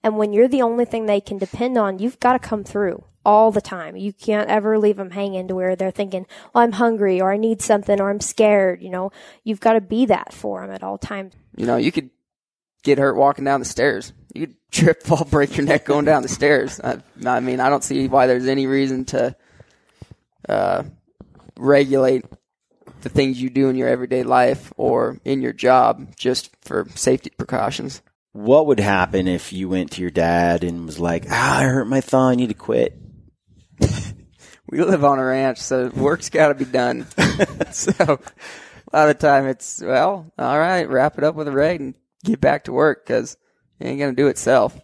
And when you're the only thing they can depend on, you've got to come through all the time. You can't ever leave them hanging to where they're thinking, well, I'm hungry or I need something or I'm scared. You've got to be that for them at all times. You could get hurt walking down the stairs. You could trip, fall, break your neck going down the stairs. I don't see why there's any reason to regulate the things you do in your everyday life or in your job just for safety precautions. What would happen if you went to your dad and was like, I hurt my thumb, I need to quit? We live on a ranch, so work's got to be done. So a lot of the time it's, all right, wrap it up with a rag and get back to work because it ain't going to do itself.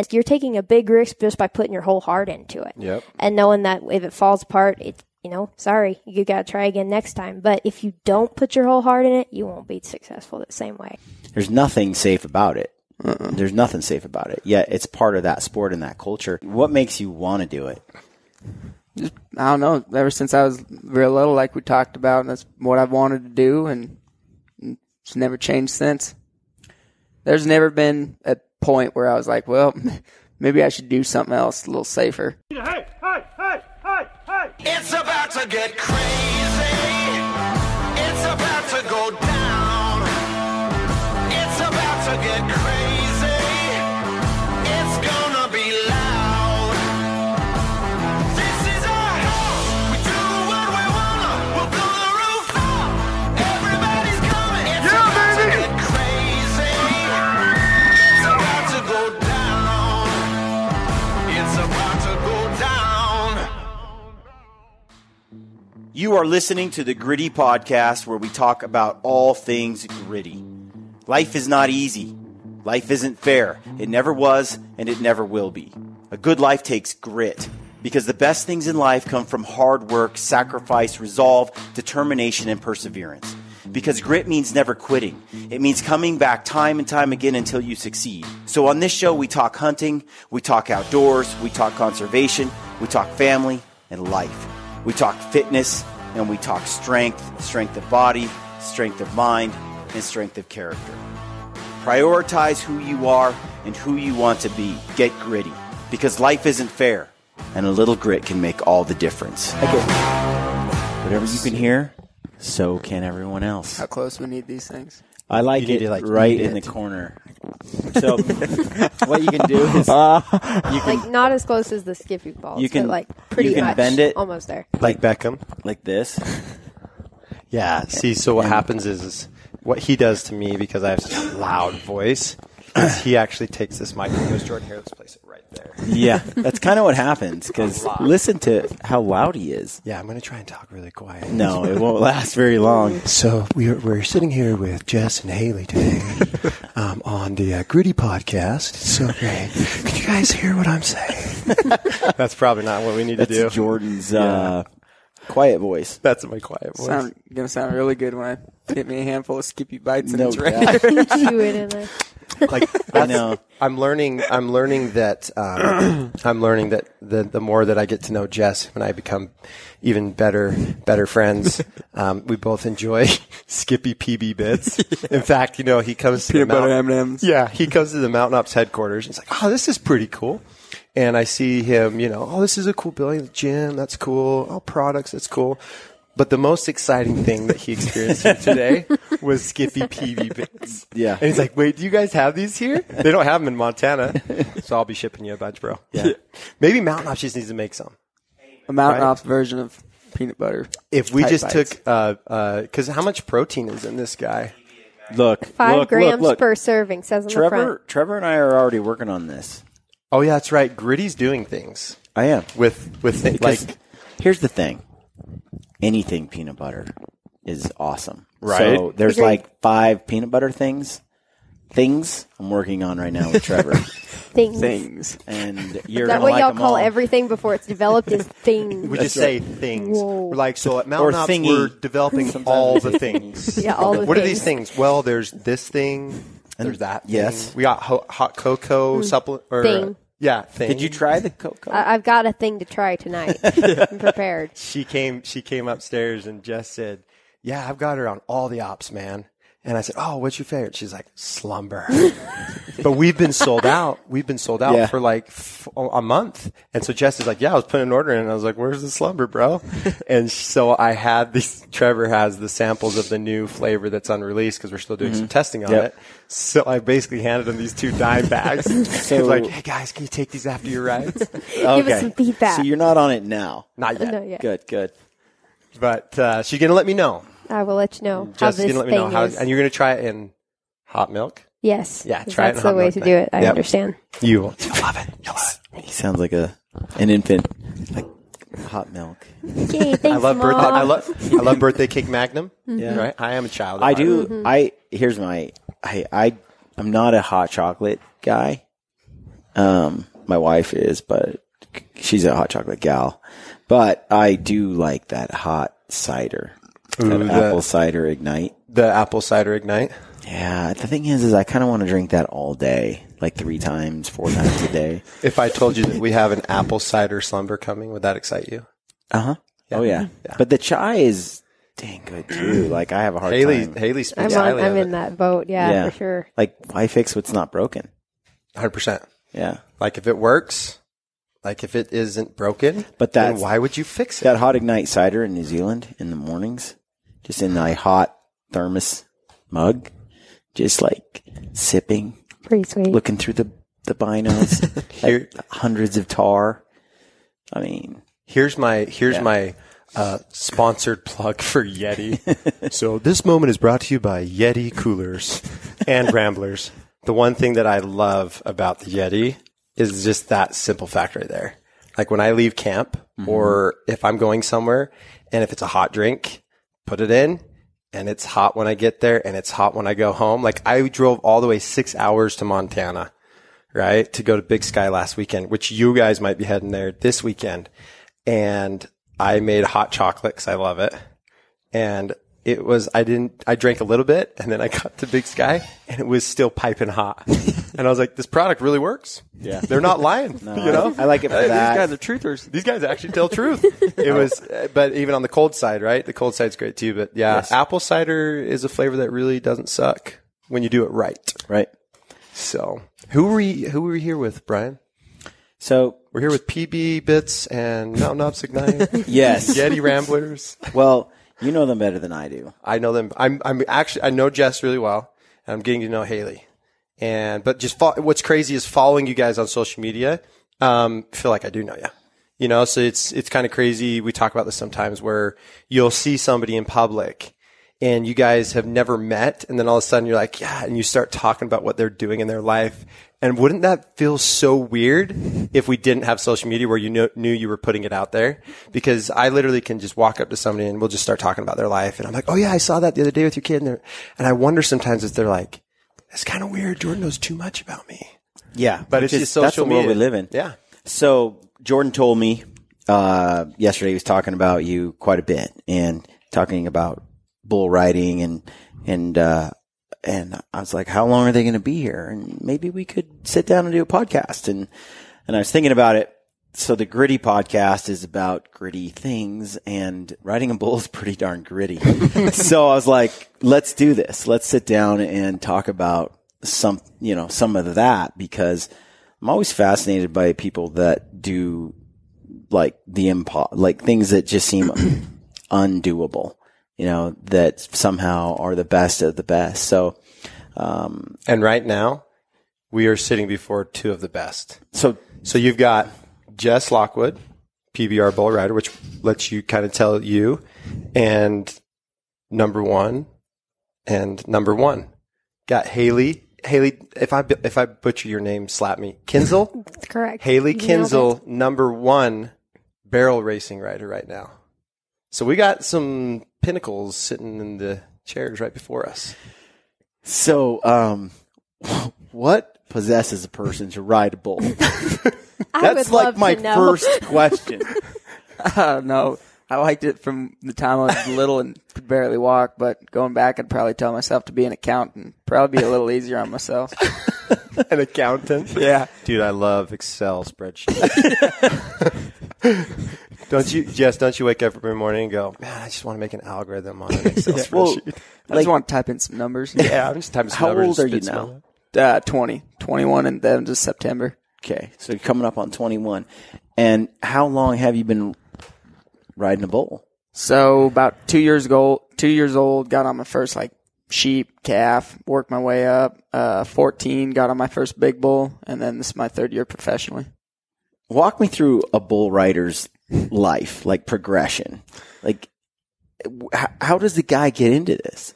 You're taking a big risk just by putting your whole heart into it. Yep. And knowing that if it falls apart, sorry, you got to try again next time. But if you don't put your whole heart in it, you won't be successful the same way. There's nothing safe about it. There's nothing safe about it. Yet it's part of that sport and that culture. What makes you want to do it? Just, I don't know. Ever since I was real little, like we talked about, that's what I've wanted to do, and it's never changed since. There's never been a point where I was like, well, maybe I should do something else a little safer. Hey! It's about to get crazy. It's about to go down. It's about to get crazy. It's gonna be loud. This is our house. We do what we wanna. We'll blow the roof up. Everybody's coming. It's about to get crazy. It's about to go down. It's about to go down. You are listening to the Gritty Podcast, where we talk about all things gritty. Life is not easy. Life isn't fair. It never was, and it never will be. A good life takes grit, because the best things in life come from hard work, sacrifice, resolve, determination, and perseverance. Because grit means never quitting. It means coming back time and time again until you succeed. So on this show, we talk hunting, we talk outdoors, we talk conservation, we talk family and life. We talk fitness, and we talk strength of body, strength of mind, and strength of character. Prioritize who you are and who you want to be. Get gritty, because life isn't fair, and a little grit can make all the difference. Whatever you can hear, so can everyone else. How close we need these things? I like it right in the corner. So what you can do is not as close as the skippy balls, but pretty much bend it almost there. Like Beckham. Like this. Yeah. See, so what happens is what he does to me, because I have such a loud voice, is he actually takes this mic and goes, Jordan, here, let's place it right there. Yeah, that's kind of what happens, because listen to how loud he is. Yeah, I'm going to try and talk really quiet. No, it won't last very long. So we're sitting here with Jess and Hailey today on the Gritty Podcast. It's so great. Can you guys hear what I'm saying? That's probably not what we need to do. That's Jordan's quiet voice. That's my quiet voice. Going to sound really good when I get me a handful of Skippy Bites and No it's ready. Chew it in there. I know. I'm learning that the more that I get to know Jess, when I become even better friends, we both enjoy Skippy PB bits. In fact, he comes to peanut butter M&Ms. Yeah, he comes to the Mountain Ops headquarters. And he's like, oh, this is pretty cool. And I see him, oh, this is a cool building, the gym, that's cool. Oh, products, that's cool. But the most exciting thing that he experienced today was Skippy PB bits. Yeah. And he's like, wait, do you guys have these here? They don't have them in Montana. So I'll be shipping you a bunch, bro. Yeah. Maybe Mountain Ops just needs to make some. A Mountain Ops version of peanut butter. If we just bites. took, because how much protein is in this guy? Look. 5 grams per serving, says on the front. Trevor and I are already working on this. Oh, yeah, that's right. Gritty's doing things. I am. With things like, here's the thing. Anything peanut butter is awesome. Right. So there's 5 peanut butter things I'm working on right now with Trevor. Things. And you're Is that gonna what like y'all them call all. everything before it's developed is things? we just say things. Whoa. We're like, so at Mountain Or Ops, thingy. we're developing all the things. Yeah, all the What things. are these things? Well, there's this thing. There's that thing. Yes. We got hot cocoa supplement. Thing. Yeah, thing. Did you try the cocoa? I've got a thing to try tonight. I'm prepared. She came upstairs and Jess said, yeah, I've got her on all the ops, man. And I said, oh, what's your favorite? She's like, slumber. But we've been sold out. We've been sold out Yeah. for like a month. And so Jess is like, yeah, I was putting an order in. And I was like, where's the slumber, bro? And so I had these, Trevor has the samples of the new flavor that's unreleased because we're still doing some testing on Yep. it. So I basically handed him these 2 dime bags. So it's like, hey guys, can you take these after your rides? Give us some feedback. So you're not on it now. Not yet. No, yeah. Good. But she's going to let me know. I will let you know how Jess is this going to let me know thing how, is. and you're going to try it in hot milk? Yes. Yeah, 'cause try it in that's hot the way milk to then. do it. I Yep. understand. You'll love it. You'll love it. He sounds like an infant, like hot milk. Okay, thanks, I love Mom. birthday. I love birthday cake Magnum. Yeah. Right. I am a child. of I mine. do. Here's my. I'm not a hot chocolate guy. My wife is, but she's a hot chocolate gal. But I do like that hot cider, that apple cider ignite. The apple cider ignite. Yeah, the thing is I kind of want to drink that all day, like 3 times, 4 times a day. If I told you that we have an apple cider slumber coming, would that excite you? Uh-huh. Yeah. Oh, yeah. But the chai is dang good, too. Like, I have a hard time. Haley speaks highly I'm of in it. that boat. Yeah, for sure. Like, why fix what's not broken? 100%. Yeah. Like if it works, like if it isn't broken, But then that's, why would you fix it? that hot ignite cider in New Zealand in the mornings, just in a hot thermos mug, just like sipping, Pretty sweet. looking through the binos, Here- like hundreds of tar. I mean, Here's my sponsored plug for Yeti. So this moment is brought to you by Yeti coolers and Ramblers. The one thing that I love about the Yeti is just that simple fact right there. Like when I leave camp or if I'm going somewhere and if it's a hot drink, put it in and it's hot when I get there and it's hot when I go home. Like I drove all the way 6 hours to Montana, right? To go to Big Sky last weekend, which you guys might be heading there this weekend. And I made hot chocolate because I love it. And it was, I drank a little bit and then I got to Big Sky and it was still piping hot. And I was like, this product really works. Yeah. They're not lying. no, you know? I like it for that. These guys are truthers. These guys actually tell truth. It was, but even on the cold side, right? The cold side's great too. But yeah, Yes. apple cider is a flavor that really doesn't suck when you do it right. Right. So who were we here with, Brian? So, We're here with PB Bits and Mountain Ops Ignite. yes. Yeti Ramblers. Well, you know them better than I do. I know them. I'm actually, I know Jess really well and I'm getting to know Haley. But just what's crazy is following you guys on social media. Feel like I do know you. You know, so it's kind of crazy. We talk about this sometimes where you'll see somebody in public and you guys have never met. And then all of a sudden you're like, yeah. And you start talking about what they're doing in their life. And wouldn't that feel so weird if we didn't have social media where you knew you were putting it out there? Because I literally can just walk up to somebody and we'll just start talking about their life. And I'm like, oh yeah, I saw that the other day with your kid. And I wonder sometimes if they're like, it's kind of weird. Jordan knows too much about me. Yeah. But it's just social that's the world media. we live in. Yeah. So Jordan told me yesterday he was talking about you quite a bit and talking about bull riding and I was like, how long are they going to be here? And maybe we could sit down and do a podcast. And I was thinking about it. So the Gritty podcast is about gritty things, and riding a bull is pretty darn gritty. So I was like, let's do this. Let's sit down and talk about some of that, because I'm always fascinated by people that do like things that just seem undoable, that somehow are the best of the best. So, And right now we are sitting before 2 of the best. So you've got Jess Lockwood, PBR bull rider, which lets you kind of tell you, and number one. Got Hailey, if I butcher your name, slap me. Kinsel? That's correct. Hailey You nailed Kinsel, it. number 1 barrel racing rider right now. So we got some pinnacles sitting in the chairs right before us. So, what possesses a person to ride a bull? I That's would like love my to know. first question. I don't know. I liked it from the time I was little and could barely walk, but going back, I'd probably tell myself to be an accountant. Probably be a little easier on myself. An accountant? Yeah. Dude, I love Excel spreadsheets. Don't you wake up every morning and go, man, I just want to make an algorithm on an Excel Well, spreadsheet. I just want to type in some numbers. Yeah, I'm just typing some how numbers old are and you spit now? some 20 21 and then just September. Okay, so you're coming up on 21. And how long have you been riding a bull? So about 2 years old, got on my first like sheep, calf, worked my way up. 14, got on my first big bull, and then this is my third year professionally. Walk me through a bull rider's life, like progression. Like, how does the guy get into this?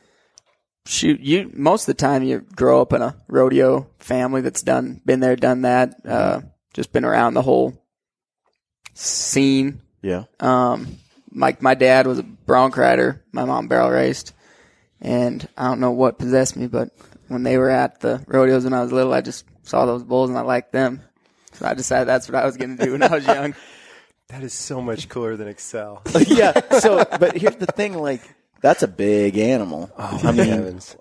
Shoot, most of the time you grow up in a rodeo family that's been there, done that, just been around the whole scene. Yeah. My dad was a bronc rider. My mom barrel raced. And I don't know what possessed me, but when they were at the rodeos when I was little, I just saw those bulls and I liked them. So I decided that's what I was going to do when I was young. That is so much cooler than Excel. Yeah. So, but here's the thing, like, that's a big animal. Oh, I mean, heavens.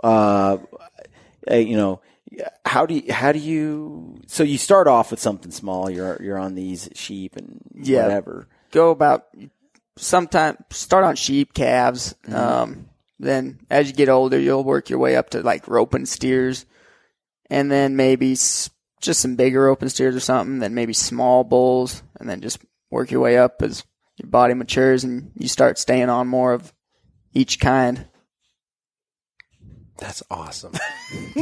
You know, how do you, so you start off with something small, you're on these sheep and whatever. Go about, start on sheep, calves. Then as you get older, you'll work your way up to like roping steers, and then maybe just some bigger roping steers or something, then maybe small bulls, and then just work your way up as your body matures and you start staying on more of each kind. That's awesome.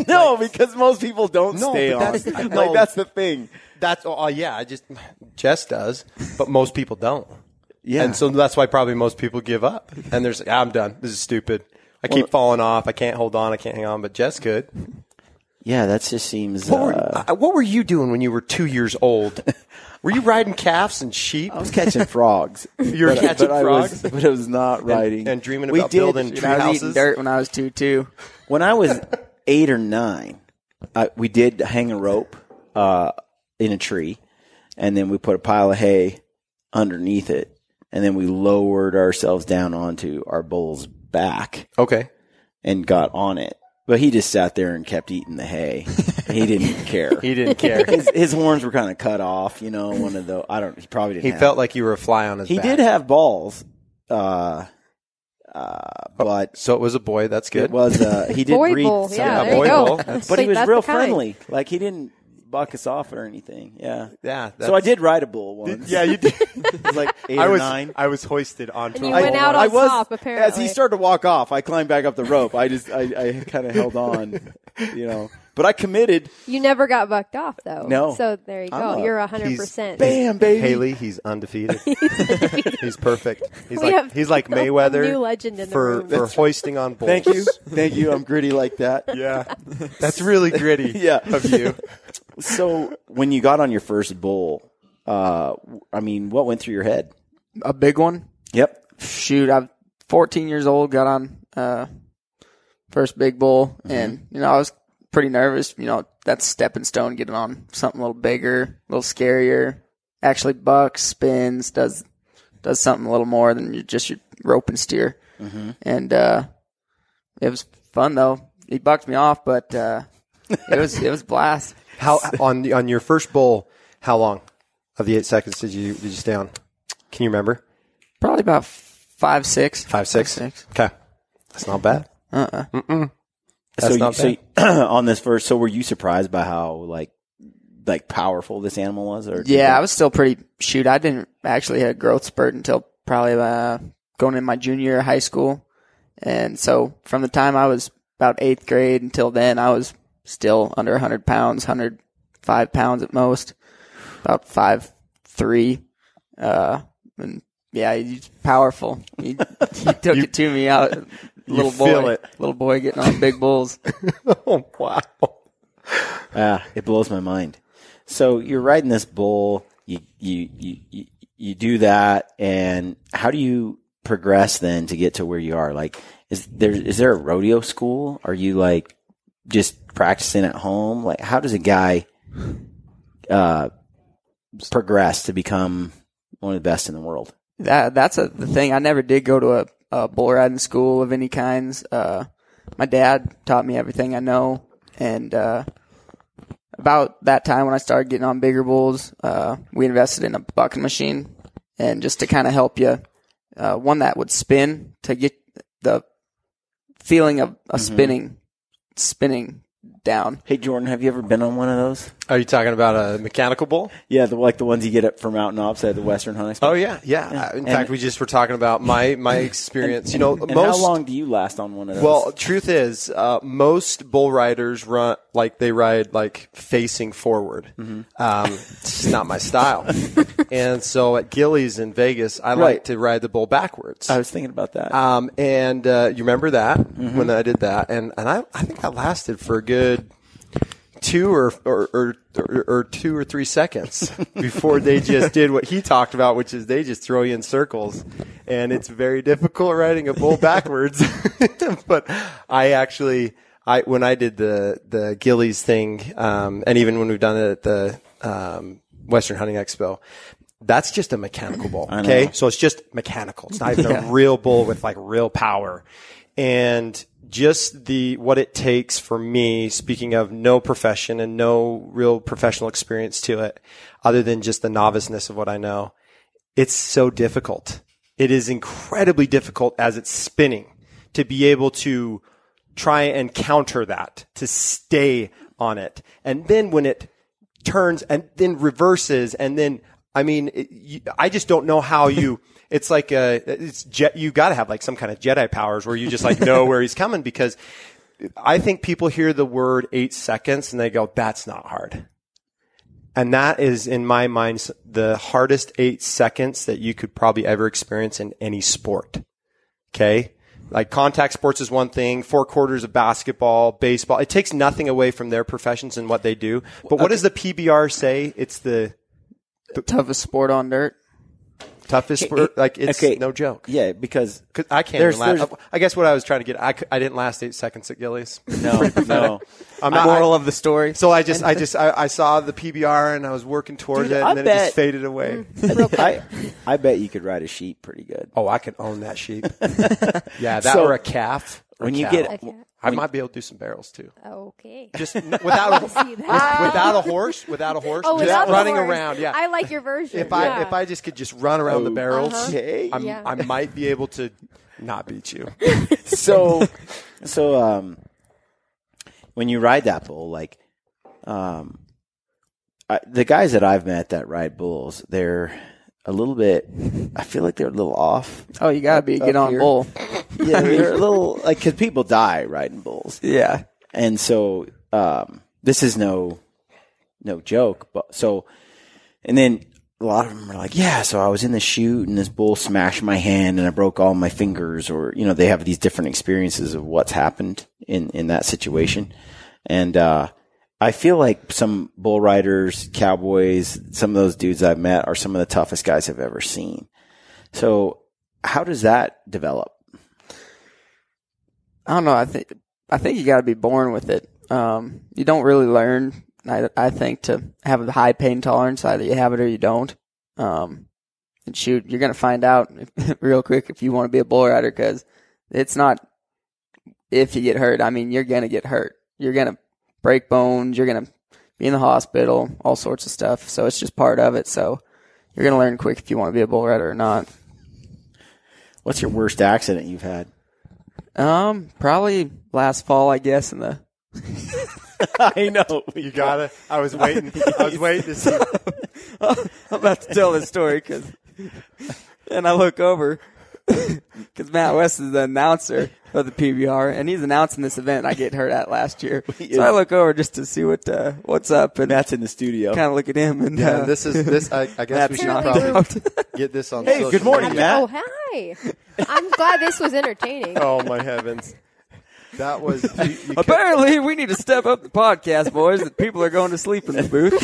No, because most people don't stay on. That's the thing. That's Jess does, but most people don't. Yeah. And so that's why probably most people give up. And I'm done. This is stupid. I keep falling off. I can't hold on. I can't hang on. But Jess could. Yeah, that just seems. What were you doing when you were 2 years old? Were you riding calves and sheep? I was catching frogs. You were catching frogs? But I was not riding. And dreaming about building tree I was houses? eating dirt when I was 2 too. When I was 8 or 9, we did hang a rope in a tree, and then we put a pile of hay underneath it, and then we lowered ourselves down onto our bull's back. Okay. And got on it. But he just sat there and kept eating the hay. He didn't care. He didn't care. His horns were kind of cut off, you know, one of those. He probably didn't He have felt like you were a fly on his back. He did have balls. But so it was a boy. That's good. it was, he did Boy breed. bull. some- Yeah, a there boy you go. bull. But he was That's real the kind. friendly. Like, he didn't buck us off or anything. Yeah. Yeah. So I did ride a bull once. Yeah, you did. It was like 8 or 9. I was hoisted onto And a you bull went out once. on top, apparently. As he started to walk off, I climbed back up the rope. I kind of held on, you know. But I committed. You never got bucked off, though. No. So there you go. You're 100%. Bam, baby. Haley, he's undefeated. He's perfect. He's We have like Mayweather a new legend in the for room. hoisting on bulls. Thank you. I'm gritty like that. Yeah, that's really gritty. Yeah. Of you. So when you got on your first bull, I mean, what went through your head? A big one? Yep. Shoot, I'm 14 years old, got on first big bull, and, you know, I was pretty nervous. You know, that's stepping stone, getting on something a little bigger, a little scarier. Actually bucks, spins, does something a little more than just your rope and steer. Mm-hmm. And it was fun, though. He bucked me off, but it was blast. How on your first bull? How long of the 8 seconds did you stay on? Can you remember? Probably about 5, 6. 5, 6. Okay, that's not bad. That's not bad. So on this first, so were you surprised by how like powerful this animal was? Or Yeah, I was still pretty. Shoot, I didn't actually hit a growth spurt until probably going in my junior year of high school, and so from the time I was about 8th grade until then, I was still under 100 pounds, 105 pounds at most, about 5'3", and yeah, he's powerful. He took it to me out. Little boy getting on big bulls. Oh wow! It blows my mind. So you're riding this bull. You do that, and how do you progress then to get to where you are? Like, is there a rodeo school? Are you like just practicing at home? Like, how does a guy progress to become one of the best in the world? That's the thing. I never did go to a bull riding school of any kinds. My dad taught me everything I know, and about that time when I started getting on bigger bulls, we invested in a bucking machine, and just to kind of help you, one that would spin to get the feeling of a spinning down. Hey, Jordan, have you ever been on one of those? Are you talking about a mechanical bull? Yeah, like the ones you get up from Mountain Ops at the Western Hunting Expo. Oh, yeah. In fact, we just were talking about my experience. You know, And how long do you last on one of those? Well, truth is, most bull riders they ride like facing forward. It's not my style. And so at Gillies in Vegas, I like to ride the bull backwards. I was thinking about that. And you remember that when I did that, and I think I lasted for a good 2 or 3 seconds before they just did what he talked about, which is they just throw you in circles, and it's very difficult riding a bull backwards. But when I did the Gillies thing, and even when we've done it at the Western Hunting Expo, that's just a mechanical bull. Okay, so it's just mechanical. It's not even a real bull with like real power, and just what it takes for me, speaking of no profession and no real professional experience to it, other than just the noviceness of what I know, it's so difficult. It is incredibly difficult as it's spinning to be able to try and counter that, to stay on it. And then when it turns and then reverses and then, I just don't know how you, it's like you got to have like some kind of Jedi powers where you just like know where he's coming, because I think people hear the word 8 seconds and they go, that's not hard. And that is, in my mind, the hardest 8 seconds that you could probably ever experience in any sport. Okay? Like contact sports is one thing, 4 quarters of basketball, baseball. It takes nothing away from their professions and what they do. But what does the PBR say? It's the toughest sport on dirt. Toughest sport, like it's no joke. Yeah, because I can't even last. I guess what I was trying to get, I didn't last 8 seconds at Gillies. No. I'm not. Moral of the story. So I saw the PBR and I was working towards it, and then it just faded away. I bet you could ride a sheep pretty good. Oh, I could own that sheep. Yeah, that or a calf. I might be able to do some barrels too. Okay. Just without a horse, Oh, just running around. Yeah. I like your version. If I just could just run around the barrels, I might be able to not beat you. So when you ride that bull, like, the guys that I've met that ride bulls, they're a little bit, I feel like they're a little off. Oh, you gotta get on bull. Yeah, they're a little, like, cause people die riding bulls. Yeah. And so, this is no joke, and then a lot of them are like, yeah, so I was in the chute and this bull smashed my hand and I broke all my fingers, or, they have these different experiences of what's happened in that situation. And, I feel like some bull riders, cowboys, some of those dudes I've met are some of the toughest guys I've ever seen. So how does that develop? I don't know. I think you got to be born with it. You don't really learn, I think, to have a high pain tolerance. Either you have it or you don't. And shoot, you're going to find out real quick if you want to be a bull rider, because it's not if you get hurt. I mean, you're going to get hurt. You're going to break bones. You're going to be in the hospital, all sorts of stuff. So it's just part of it. So you're going to learn quick if you want to be a bull rider or not. What's your worst accident you've had? Probably last fall, I guess, in the I know. You got it. I was waiting to see. I'm about to tell this story and I look over because Matt West is the announcer of the PBR, and he's announcing this event I get hurt at last year. So I look over just to see what's up, and Matt's in the studio. Kind of look at him, and this. I guess we should probably get this on. Hey, good morning, media. Matt. Oh, hi. I'm glad this was entertaining. Oh my heavens. That was apparently we need to step up the podcast, boys. That people are going to sleep in the booth.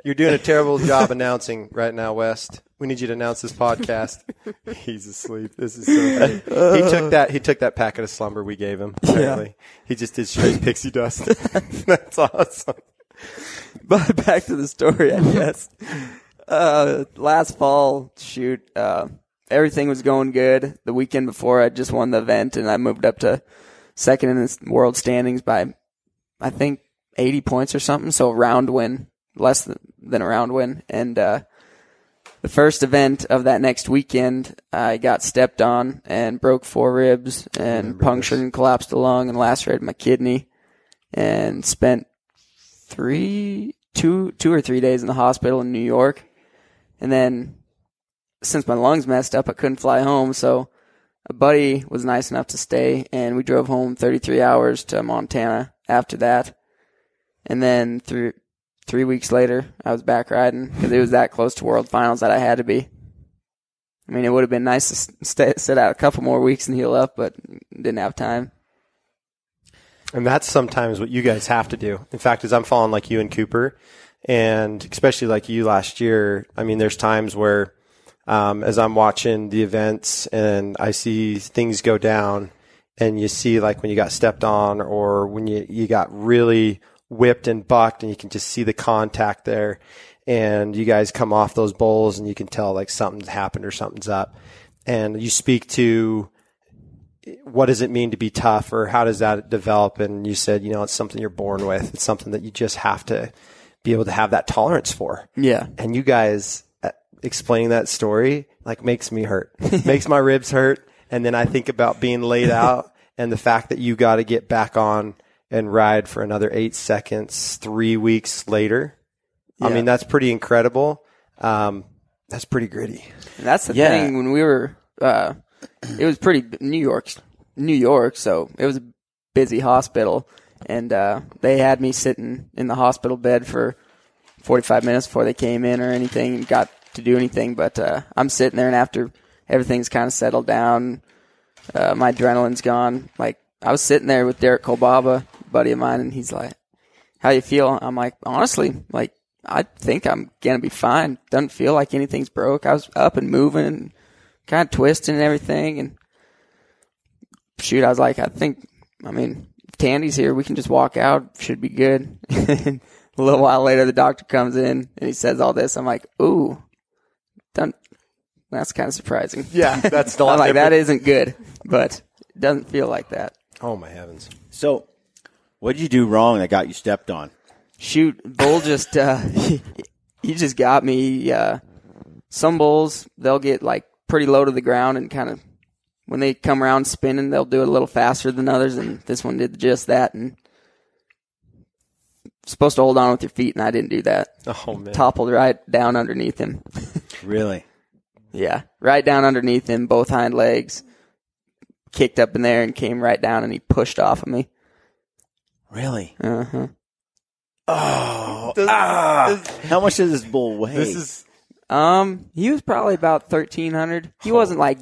You're doing a terrible job announcing right now, West. We need you to announce this podcast. He's asleep. This is so funny. He took that packet of slumber we gave him. Apparently. Yeah. He just did straight pixie dust. That's awesome. But back to the story, I guess. Last fall, everything was going good. The weekend before, I just won the event, and I moved up to second in the world standings by, I think, 80 points or something. So a round win, less than a round win. And the first event of that next weekend, I got stepped on and broke 4 ribs and punctured and collapsed a lung and lacerated my kidney, and spent 2 or 3 days in the hospital in New York. And then since my lungs messed up, I couldn't fly home. So a buddy was nice enough to stay, and we drove home 33 hours to Montana after that. And then 3 weeks later, I was back riding because it was that close to World Finals that I had to be. I mean, it would have been nice to sit out a couple more weeks and heal up, but didn't have time. And that's sometimes what you guys have to do. In fact, as I'm following like you and Cooper, and especially like you last year, I mean, there's times where as I'm watching the events and I see things go down, and you see like when you got stepped on or when you got really whipped and bucked, and you can just see the contact there, and you guys come off those bowls and you can tell like something's happened or something's up. And you speak to what does it mean to be tough, or how does that develop? And you said, it's something you're born with. It's something that you just have to be able to have that tolerance for. Yeah. And you guys explaining that story like makes me hurt, makes my ribs hurt. And then I think about being laid out and the fact that you got to get back on and ride for another 8 seconds 3 weeks later. Yeah. I mean, that's pretty incredible. That's pretty gritty. And that's the thing. When we were, it was pretty New York, so it was a busy hospital, and they had me sitting in the hospital bed for 45 minutes before they came in or anything and got to do anything. But I'm sitting there, and after everything's kind of settled down, my adrenaline's gone. Like, I was sitting there with Derek Kolbaba, a buddy of mine, and he's like, "How you feel?" I'm like, honestly, like, I think I'm gonna be fine. Doesn't feel like anything's broke. I was up and moving and kind of twisting and everything, and shoot, I was like, if Tandy's here, we can just walk out. Should be good. A little while later, the doctor comes in and he says all this. I'm like, ooh, that's kind of surprising. Yeah, that's the I'm like, that isn't good, but it doesn't feel like that. Oh my heavens! So, what did you do wrong that got you stepped on? Shoot, bull just he just got me. Some bulls, they'll get like pretty low to the ground, and kind of when they come around spinning, they'll do it a little faster than others, and this one did just that. And supposed to hold on with your feet, and I didn't do that. Oh man! Toppled right down underneath him. Really? Yeah, right down underneath him, both hind legs kicked up in there and came right down, and he pushed off of me. Really? Uh-huh. Oh, how much does this bull weigh? He was probably about 1,300. He wasn't like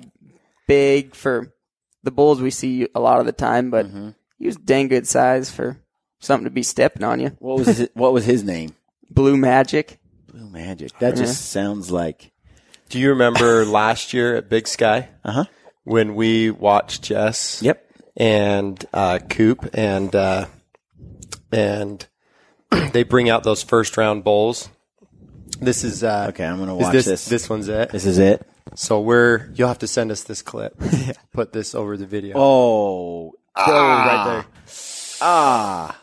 big for the bulls we see a lot of the time, but he was dang good size for something to be stepping on you. What was his name? Blue Magic. Blue Magic. That just sounds like. Do you remember last year at Big Sky? When we watched Jess? Yep. And Coop and they bring out those first round bowls. This is okay. I'm gonna watch this. This one's it. This is it. So you'll have to send us this clip. Put this over the video. Oh, right there.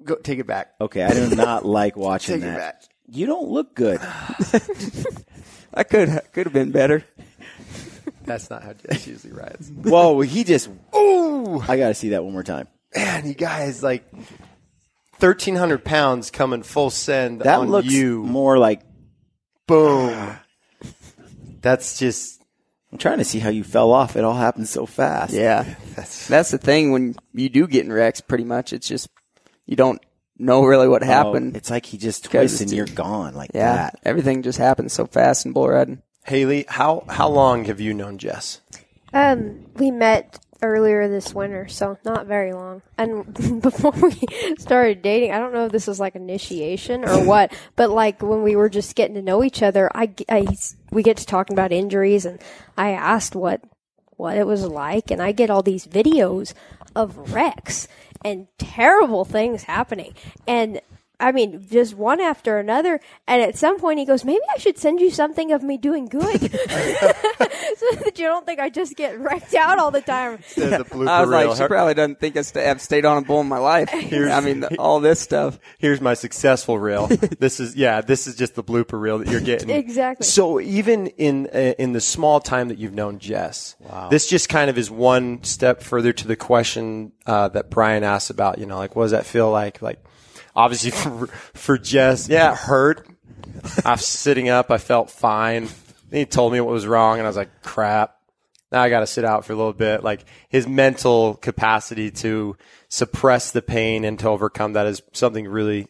Go take it back. Okay, I do not like watching Take that. it back. You don't look good. I could have been better. That's not how Jess usually rides. Whoa, he just. Ooh! I got to see that one more time. Man, you guys, like 1,300 pounds coming full send That on looks you. more like. Boom. That's just. I'm trying to see how you fell off. It all happened so fast. Yeah, that's the thing. When you do get in wrecks, pretty much, it's just you don't know really what happened. It's like he just twists and you're gone like that. Everything just happens so fast in bull riding. Hailey, how long have you known Jess? We met earlier this winter, so not very long. And before we started dating, I don't know if this is like initiation or what, but like when we were just getting to know each other, we get to talking about injuries, and I asked what it was like, and I get all these videos of wrecks and terrible things happening. And I mean, just one after another. And at some point he goes, maybe I should send you something of me doing good. So that you don't think I just get wrecked out all the time. The blooper I was reel. like, she probably doesn't think I've stayed on a bull in my life. All this stuff. Here's my successful reel. This is just the blooper reel that you're getting. Exactly. So even in the small time that you've known Jess, this just kind of is one step further to the question that Brian asked about, like, what does that feel like? Like, obviously for Jess, yeah, it hurt. I was sitting up. I felt fine. Then he told me what was wrong, and I was like, crap. Now I got to sit out for a little bit. Like, his mental capacity to suppress the pain and to overcome that is something really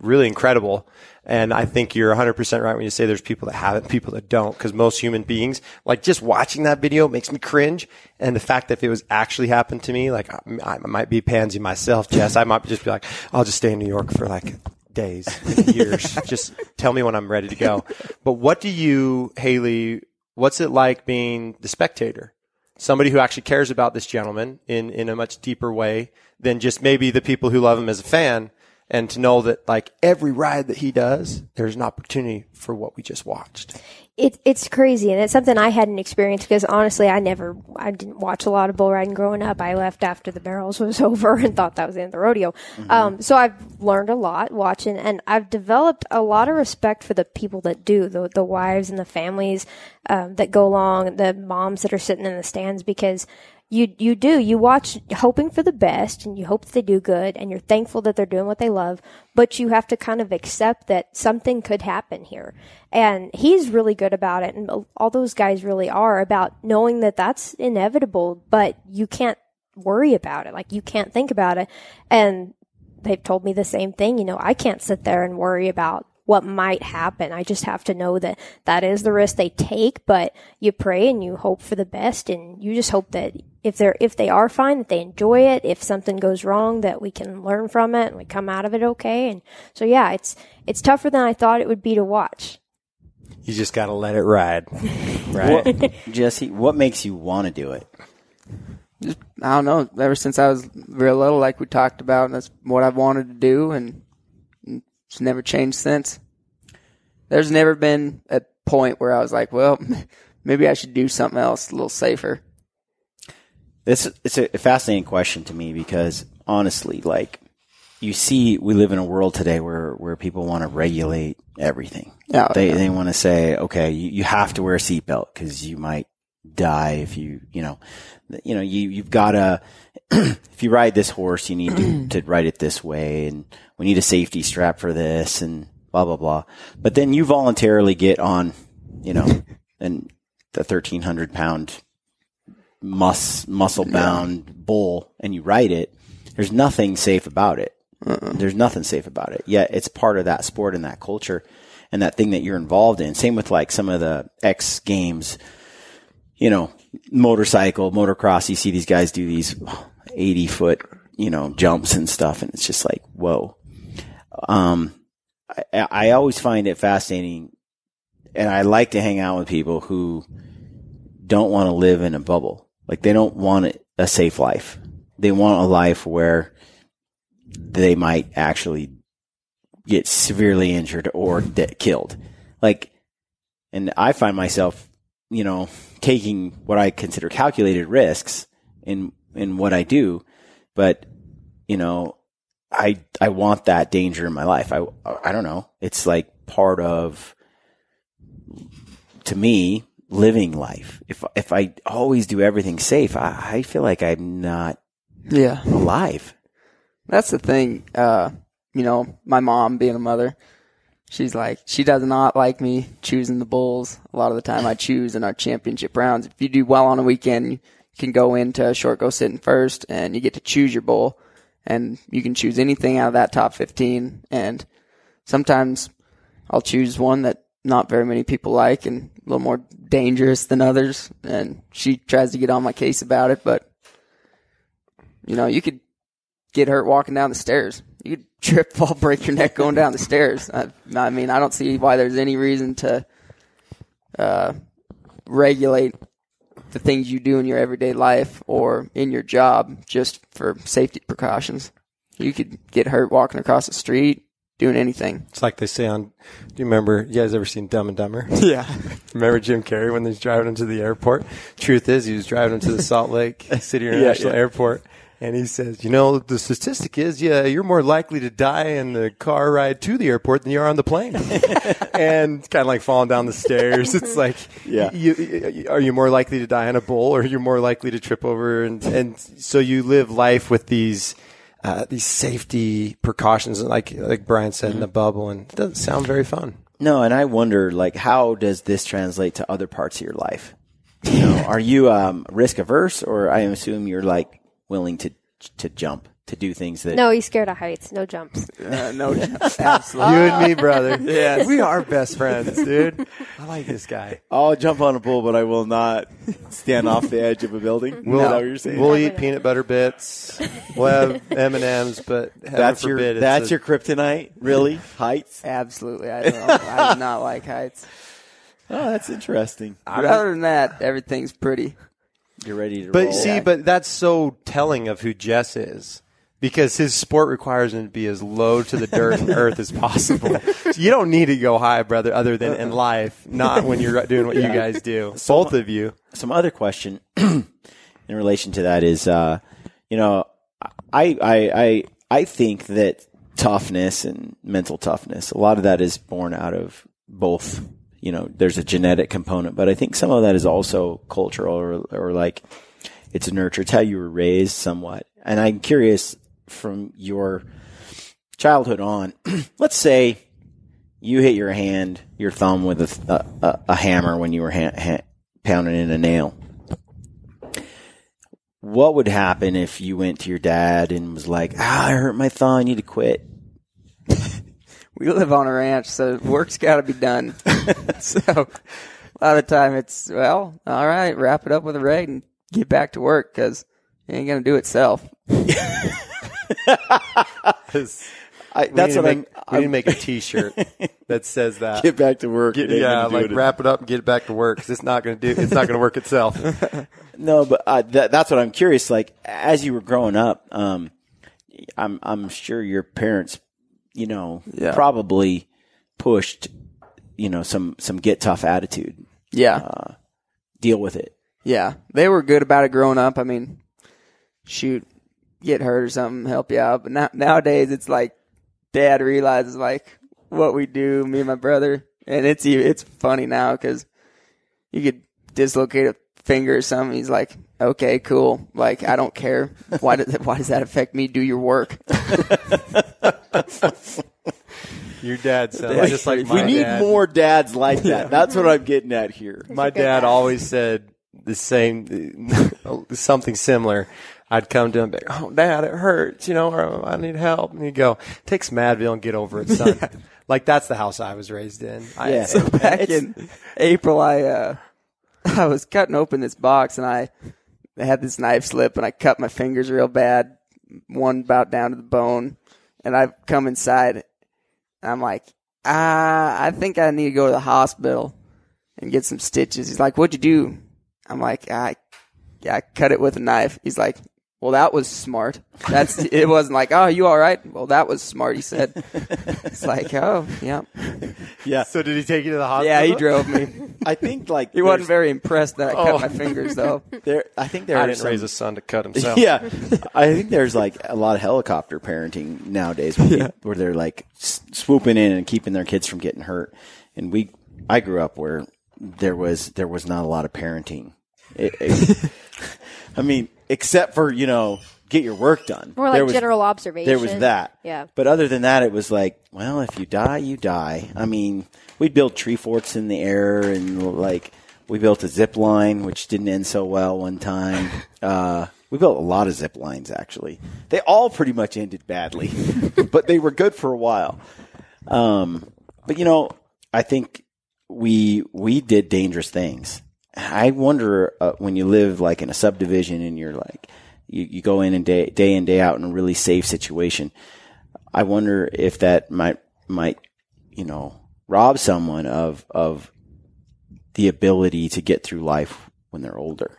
incredible. And I think you're 100% right when you say there's people that have it, people that don't, because most human beings, like, just watching that video makes me cringe. And the fact that if it was actually happened to me, like, I might be pansy myself, Jess. I might just be like, I'll just stay in New York for like days, years. Just tell me when I'm ready to go. But what do you, Hailey, what's it like being the spectator? Somebody who actually cares about this gentleman in a much deeper way than just maybe the people who love him as a fan. And to know that, like, every ride that he does, there's an opportunity for what we just watched. It's crazy, and it's something I hadn't experienced because, honestly, I didn't watch a lot of bull riding growing up. I left after the barrels was over and thought that was the end of the rodeo. Mm-hmm. So I've learned a lot watching, and I've developed a lot of respect for the people that do, the wives and the families that go along, the moms that are sitting in the stands, because you watch hoping for the best, and you hope that they do good, and you're thankful that they're doing what they love, but you have to kind of accept that something could happen here. And he's really good about it, and all those guys really are, about knowing that that's inevitable, but you can't worry about it. Like, you can't think about it. And they've told me the same thing. I can't sit there and worry about what might happen. I just have to know that that is the risk they take, but you pray and you hope for the best, and you just hope that if they are fine, that they enjoy it. If something goes wrong, that we can learn from it and we come out of it okay. And so, yeah, it's tougher than I thought it would be to watch. You just got to let it ride. Right. Jesse, what makes you want to do it? Just, I don't know. Ever since I was real little, like we talked about, that's what I've wanted to do, and it's never changed since. There's never been a point where I was like, well, maybe I should do something else a little safer. It's a fascinating question to me because, honestly, like, you see, we live in a world today where people want to regulate everything. Oh, they want to say, okay, you have to wear a seatbelt because you might die if you've got to, if you ride this horse, you need to ride it this way, and we need a safety strap for this, and blah, blah, blah. But then you voluntarily get on, and the 1,300-pound muscle-bound bull, and you ride it. There's nothing safe about it. There's nothing safe about it. Yet it's part of that sport and that culture and that thing that you're involved in. Same with, like, some of the X Games, motocross. You see these guys do these 80-foot, jumps and stuff, and it's just like, whoa. I always find it fascinating, and I like to hang out with people who don't want to live in a bubble. Like, they don't want a safe life. They want a life where they might actually get severely injured or killed. Like, and I find myself, taking what I consider calculated risks in what I do, but, I want that danger in my life. I don't know. It's like part of, to me, living life. If I always do everything safe, I feel like I'm not alive. That's the thing. My mom, being a mother, she's like, she does not like me choosing the bulls. A lot of the time I choose in our championship rounds. If you do well on a weekend, you can go into a short go sitting first, and you get to choose your bull, and you can choose anything out of that top 15. And sometimes I'll choose one that not very many people like and a little more dangerous than others. And she tries to get on my case about it, but you could get hurt walking down the stairs. You could trip, fall, break your neck going down the stairs. I don't see why there's any reason to regulate the things you do in your everyday life or in your job just for safety precautions. You could get hurt walking across the street, doing anything. It's like they say on, do you remember, you guys ever seen Dumb and Dumber? Yeah. Remember Jim Carrey when he's driving into the airport? Truth is, he was driving into the Salt Lake City International Airport, and he says, you know, the statistic is, you're more likely to die in the car ride to the airport than you are on the plane. And kind of like falling down the stairs. It's like, are you more likely to die in a bowl, or you're more likely to trip over? And so you live life with these safety precautions, like Brian said, in the bubble, and it doesn't sound very fun. No, and I wonder, like, how does this translate to other parts of your life? You know, are you risk averse, or I assume you're like willing to jump, to do things that? No, he's scared of heights. No jumps. No jumps. Absolutely. You and me, brother. Yes. We are best friends, dude. I like this guy. I'll jump on a bull, but I will not stand off the edge of a building. Is that what you're saying? We'll eat peanut butter bits. We'll have M&Ms, but That's your kryptonite, really? Heights? Absolutely. I do not like heights. Oh, that's interesting. But other than that, everything's pretty. You're ready to roll. But see, but that's so telling of who Jess is, because his sport requires him to be as low to the dirt and earth as possible. So you don't need to go high, brother, other than in life, not when you're doing what you guys do. Both of you. Some other question in relation to that is, you know, I think that toughness and mental toughness, a lot of that is born out of both. You know, there's a genetic component, but I think some of that is also cultural or like it's nurture. It's how you were raised somewhat. And I'm curious, from your childhood on, let's say you hit your thumb with a hammer when you were pounding in a nail. What would happen if you went to your dad and was like, I hurt my thumb, I need to quit? We live on a ranch, so work's got to be done. So a lot of the time it's, well, all right, wrap it up with a rag and get back to work, because it ain't going to do itself. We need to make a T-shirt that says that. Get back to work. Wrap it up and get it back to work, because it's not going to work itself. No, but that's what I'm curious. Like, as you were growing up, I'm sure your parents, you know, probably pushed, you know, some get tough attitude. Yeah. Deal with it. Yeah. They were good about it growing up. I mean, shoot, get hurt or something, help you out. But nowadays it's like Dad realizes like what we do, me and my brother. And it's funny now, because you could dislocate a finger or something. He's like, okay, cool. Like, I don't care. Why does that affect me? Do your work. Your dad sounds just like my dad. We need more dads like that. That's what I'm getting at here. My dad always said the same, something similar. I'd come to him and be like, oh, Dad, it hurts, you know, or I need help. And he'd go, take some Advil and get over it, son. Like, that's the house I was raised in. So back in April, I was cutting open this box, and I had this knife slip, and I cut my fingers real bad, one about down to the bone. And I come inside, and I'm like, I think I need to go to the hospital and get some stitches. He's like, what'd you do? I'm like, I cut it with a knife. He's like, well, that was smart. It wasn't like, oh, you all right? Well, that was smart, he said. It's like, oh, yeah. Yeah. So did he take you to the hospital? Yeah, he drove me. I think like he wasn't very impressed that I cut my fingers, though. I didn't raise a son to cut himself. Yeah. I think there's like a lot of helicopter parenting nowadays where they're like swooping in and keeping their kids from getting hurt. And I grew up where there was not a lot of parenting. I mean, except for, you know, get your work done. More like general observation. There was that. Yeah. But other than that, it was like, well, if you die, you die. I mean, we'd build tree forts in the air, and like we built a zip line, which didn't end so well one time. We built a lot of zip lines, actually. They all pretty much ended badly, but they were good for a while. But, you know, I think we did dangerous things. I wonder when you live like in a subdivision and you're like, you go in and day in, day out in a really safe situation. I wonder if that might, you know, rob someone of the ability to get through life when they're older.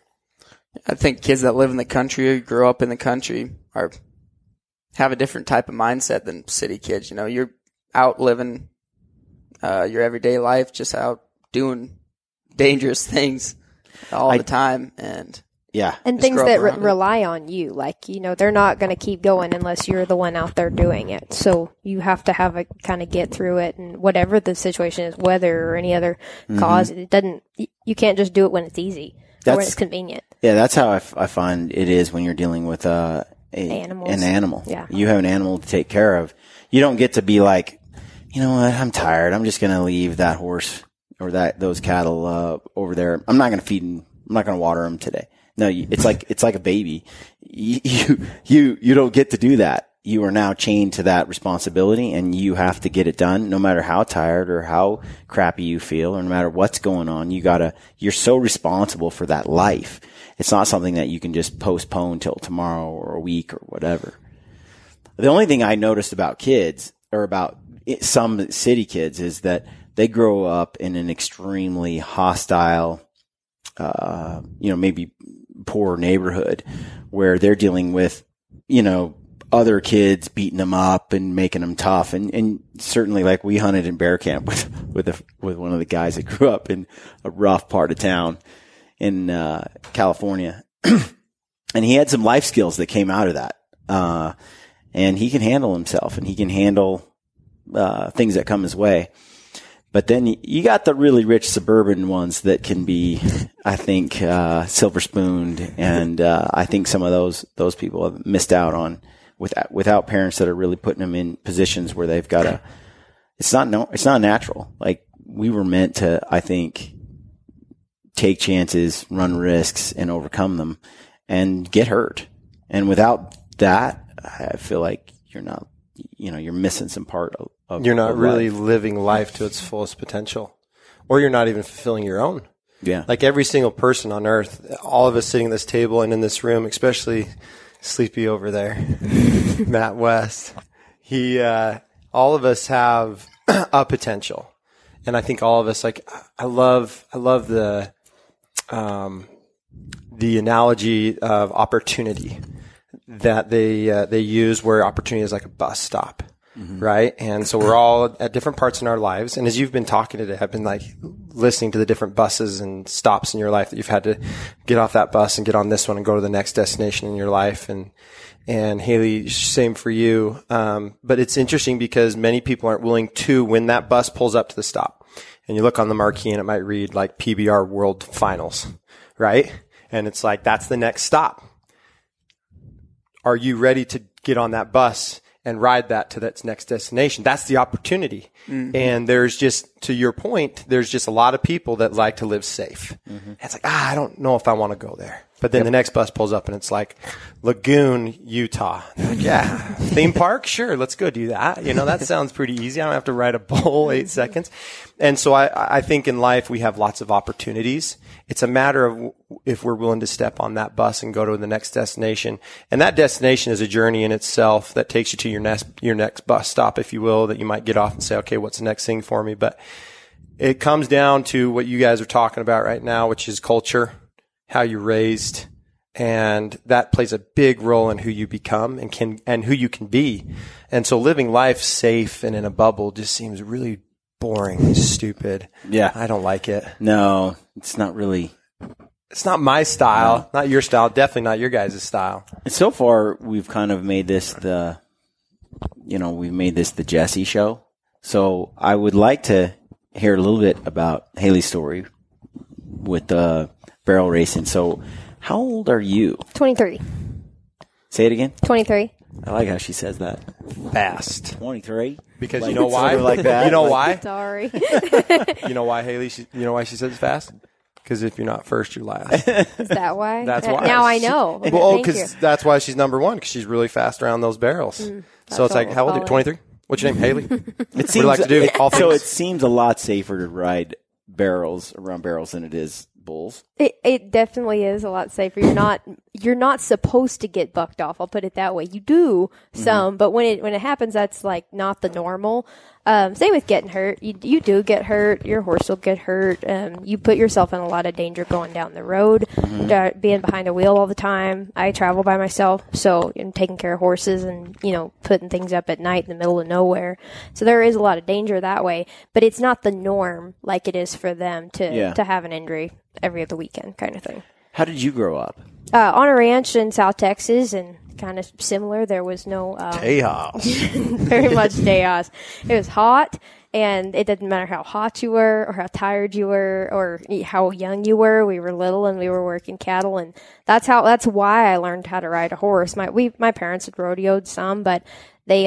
I think kids that live in the country or grow up in the country are have a different type of mindset than city kids. You know, you're out living your everyday life, just out doing dangerous things all the time, and things that rely on you. Like, you know, they're not going to keep going unless you're the one out there doing it. So you have to have a kind of get through it, and whatever the situation is, weather or any other cause, you can't just do it when it's easy or when it's convenient. Yeah, that's how I find it is when you're dealing with an animal. Yeah. You have an animal to take care of. You don't get to be like, you know what, I'm tired. I'm just going to leave that horse or those cattle over there. I'm not going to feed them. I'm not going to water them today. No, it's like a baby. You don't get to do that. You are now chained to that responsibility, and you have to get it done no matter how tired or how crappy you feel, or no matter what's going on. You're so responsible for that life. It's not something that you can just postpone till tomorrow or a week or whatever. The only thing I noticed about kids, or about some city kids, is that they grow up in an extremely hostile, maybe poor neighborhood where they're dealing with, other kids beating them up and making them tough. And certainly, like, we hunted in bear camp with one of the guys that grew up in a rough part of town in California. And he had some life skills that came out of that. And he can handle himself, and he can handle things that come his way. But then you got the really rich suburban ones that can be, I think, silver spooned, and I think some of those people have missed out on without parents that are really putting them in positions where they've got to. It's not natural. Like, we were meant to, I think, take chances, run risks, and overcome them, and get hurt. And without that, I feel like you're not. You're missing some part of you're not really life. Living life to its fullest potential, or you're not even fulfilling your own. Yeah. Like, every single person on earth, all of us sitting at this table and in this room, especially Sleepy over there, Matt West, all of us have a potential. And I think all of us, like, I love the analogy of opportunity that they use, where opportunity is like a bus stop, right? And so we're all at different parts in our lives. And as you've been talking today, I've been like listening to the different buses and stops in your life that you've had to get off that bus and get on this one and go to the next destination in your life. And Hailey, same for you. But it's interesting because many people aren't willing to, when that bus pulls up to the stop, and you look on the marquee and it might read like PBR World Finals, right? And it's like, that's the next stop. Are you ready to get on that bus and ride that to that next destination? That's the opportunity. Mm-hmm. And there's just, to your point, there's just a lot of people that like to live safe. Mm-hmm. It's like, I don't know if I want to go there. But then the next bus pulls up and it's like Lagoon, Utah. Like, yeah, theme park? Sure, let's go do that. That sounds pretty easy. I don't have to ride a bull 8 seconds. And so I think in life we have lots of opportunities. It's a matter of if we're willing to step on that bus and go to the next destination. And that destination is a journey in itself that takes you to your next bus stop, if you will, that you might get off and say, okay, what's the next thing for me? But it comes down to what you guys are talking about right now, which is culture, how you're raised, and that plays a big role in who you become and who you can be. And so living life safe and in a bubble just seems really boring and stupid. Yeah. I don't like it. No, it's not really. It's not my style, not your style, definitely not your guys' style. And so far, we've kind of made this the Jesse show. So I would like to hear a little bit about Hailey's story with the barrel racing. So how old are you? 23. Say it again. 23. I like how she says that. Fast. 23. Because you know why? Like that. You know why? Sorry. You know why, Hailey? You know why she says fast? Because if you're not first, you're last. Is that why? That's why. Now I know. Well, because that's why she's number one, because she's really fast around those barrels. So it's like, how old are you? 23? What's your name, Hailey? What do you like to do? All so it seems a lot safer to ride barrels around barrels than it is bulls. It definitely is a lot safer. you're not supposed to get bucked off. I'll put it that way. You do some, but when it happens, that's like not the normal. Same with getting hurt. You do get hurt. Your horse will get hurt. You put yourself in a lot of danger going down the road, being behind a wheel all the time. I travel by myself, so I'm taking care of horses and, putting things up at night in the middle of nowhere. So there is a lot of danger that way, but it's not the norm like it is for them to have an injury every other weekend kind of thing. How did you grow up? On a ranch in South Texas, and kind of similar. There was no chaos. Very much chaos. It was hot, and it didn't matter how hot you were or how tired you were or how young you were. We were little and we were working cattle, and that's why I learned how to ride a horse. My parents had rodeoed some, but they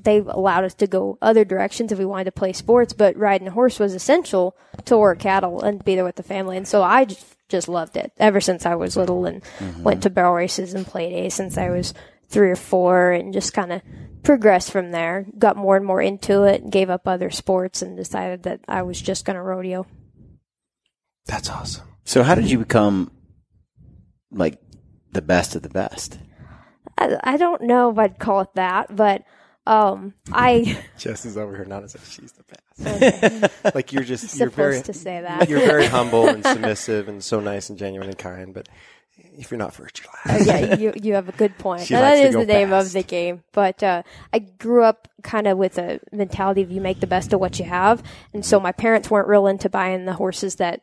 allowed us to go other directions if we wanted to play sports, but riding a horse was essential to work cattle and be there with the family. And so I just loved it ever since I was little, and went to barrel races and play days since I was 3 or 4, and just kind of progressed from there. Got more and more into it, gave up other sports, and decided that I was just going to rodeo. That's awesome. So how did you become like the best of the best? I don't know if I'd call it that, but Jess is over here nodding as if she's the best. Okay. Like you're supposed to say that. You're very humble and submissive and so nice and genuine and kind, but if you're not first, you're last. Yeah, you have a good point. She That likes to is go the name fast. of the game. But I grew up kind of with a mentality of you make the best of what you have. And so my parents weren't real into buying the horses that